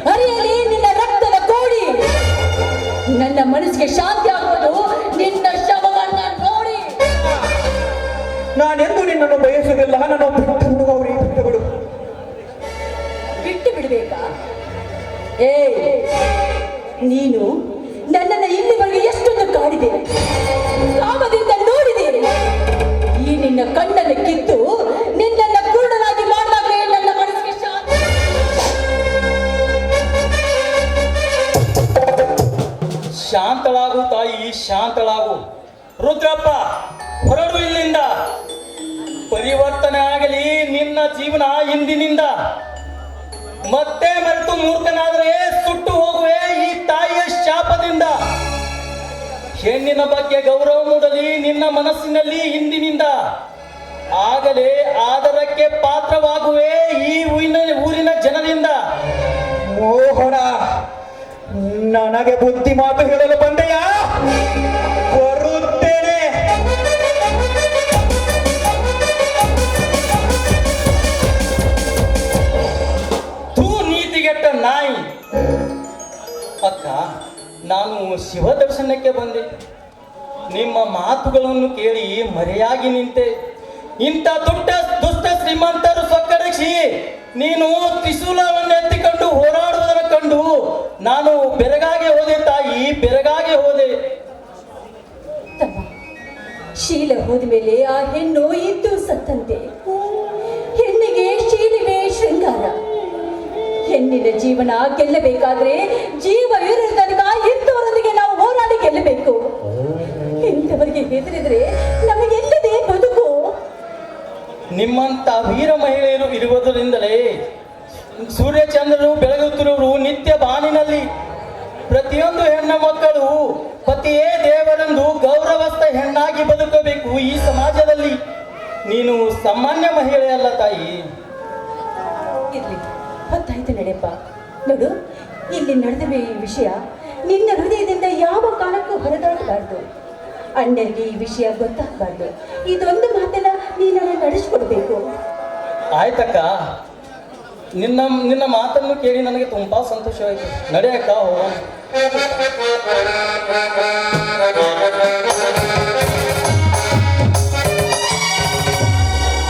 ಹರಿಯಲಿ ನಿನ್ನ ರಕ್ತದ ಕೋಡಿ. ನನ್ನ ಮನಸ್ಸಿಗೆ ಶಾಂತಿ ಆಗುವ ಇದೆಲ್ಲ ನಾನು ಬಿಟ್ಟು ಬಿಡು ಗೌರಿ, ಬಿಟ್ಟು ಬಿಡು. ಬಿಟ್ಟು ಬಿಡಬೇಕಾ? ಏ, ನೀನು ನನ್ನನ್ನು ಇಲ್ಲಿವರೆಗೆ ಎಷ್ಟೊಂದು ಕಾಡಿದೆ, ಕಾಮದಿಂದ ನೋಡಿದೆ. ಈ ನಿನ್ನ ಕಣ್ಣನ್ನು ಕಿತ್ತು ನಿನ್ನನ್ನು ಕುರುಡನಾಗಿ ಮಾಡಿದಾಗಲೇ ನನ್ನ ಮನಸ್ಸಿಗೆ ಶಾಂತಿ. ಶಾಂತಳಾಗು ತಾಯಿ, ಶಾಂತಳಾಗು. ರುದ್ರಪ್ಪ, ಹೊರಡು ಇಲ್ಲಿಂದ. ಪರಿವರ್ತನೆ ಆಗಲಿ ನಿನ್ನ ಜೀವನ ಇಂದಿನಿಂದ. ಮತ್ತೆ ಮರೆತು ಮೂರ್ಖನಾದರೆ ಸುಟ್ಟು ಹೋಗುವೆ ಈ ತಾಯಿಯ ಶಾಪದಿಂದ. ಹೆಣ್ಣಿನ ಬಗ್ಗೆ ಗೌರವ ಮೂಡಲಿ ನಿನ್ನ ಮನಸ್ಸಿನಲ್ಲಿ ಇಂದಿನಿಂದ. ಆಗಲೇ ಆದರಕ್ಕೆ ಪಾತ್ರವಾಗುವೆ ಈ ಊರಿನ ಜನರಿಂದ. ಮೋಹನ, ನನಗೆ ಬುದ್ಧಿ ಮಾತು ಹೇಳಲು ಬಂದೆಯಾ? ಬರುತ್ತೇನೆ. ತೂ ನೀತಿಗೆಟ್ಟ ನಾಯಿ. ಅಕ್ಕ, ನಾನು ಶಿವ ದರ್ಶನಕ್ಕೆ ಬಂದೆ. ನಿಮ್ಮ ಮಾತುಗಳನ್ನು ಕೇಳಿ ಮರೆಯಾಗಿ ನಿಂತೆ. ಇಂಥ ದುಷ್ಟ ಶ್ರೀಮಂತರು ಸೊಕ್ಕಡಿಸಿ ನೀನು ತ್ರಿಶೂಲವನ್ನು ಎತ್ತಿಕೊಂಡು ಹೋರಾಡುವುದನ್ನು ಕಂಡು ನಾನು ಬೆರಗಾಗಿ ಹೋದೆ ತಾಯಿ, ಬೆರಗಾಗಿ ಹೋದೆ. ತಮ್ಮ, ಶೀಲ ಹೋದ ಮೇಲೆ ಆ ಹೆಣ್ಣು ಇದ್ದು ಸತ್ತಂತೆ. ಹೆಣ್ಣಿಗೆ ಶೀಲವೇ ಶೃಂಗಾರ. ಹೆಣ್ಣಿನ ಜೀವನ ಗೆಲ್ಲಬೇಕಾದ್ರೆ ಜೀವ ಇರುವ ತನಕ ಇಂಥವರೊಂದಿಗೆ ನಾವು ಹೋರಾಡಿ ಗೆಲ್ಲಬೇಕು. ಇಂಥವರಿಗೆ ಹೆದರಿದ್ರೆ ನಮಗೆಲ್ಲದೆ ಬದುಕು. ನಿಮ್ಮಂತ ವೀರ ಮಹಿಳೆಯರು ಇರುವುದರಿಂದಲೇ ಸೂರ್ಯಚಂದ್ರರು ಬೆಳಗುತ್ತಿರುವರು ನಿತ್ಯ ಬಾನಿನಲ್ಲಿ. ಪ್ರತಿಯೊಂದು ಹೆಣ್ಣ ಮಕ್ಕಳು ಪತಿಯೇ ದೇವರೆಂದು ಗೌರವಸ್ಥ ಹೆಣ್ಣಾಗಿ ಬದುಕಬೇಕು ಈ ಸಮಾಜದಲ್ಲಿ. ನೀನು ಸಾಮಾನ್ಯ ಮಹಿಳೆ ಅಲ್ಲ ತಾಯಿ. ಇರ್ಲಿ, ಹೊತ್ತಾಯ್ತು ನಡೆಯಪ್ಪ. ನೋಡು, ಇಲ್ಲಿ ನಡೆದಿರುವ ಈ ವಿಷಯ ನಿನ್ನ ಹೃದಯದಿಂದ ಯಾವ ಕಾರಣಕ್ಕೂ ಹೊರದಾಡಬಾರ್ದು. ಅಣ್ಣರಿಗೆ ಈ ವಿಷಯ ಗೊತ್ತಾಗಬಾರ್ದು. ಇದೊಂದು ಮಾತನ್ನ ನೀನನ್ನು ನಡೆಸ್ಕೊಡ್ಬೇಕು. ಆಯ್ತಕ್ಕ, ನಿನ್ನ ಮಾತನ್ನು ಕೇಳಿ ನನಗೆ ತುಂಬಾ ಸಂತೋಷವಾಯಿತು. ನಡೆಯಕ್ಕ ಹೋಗೋಣ.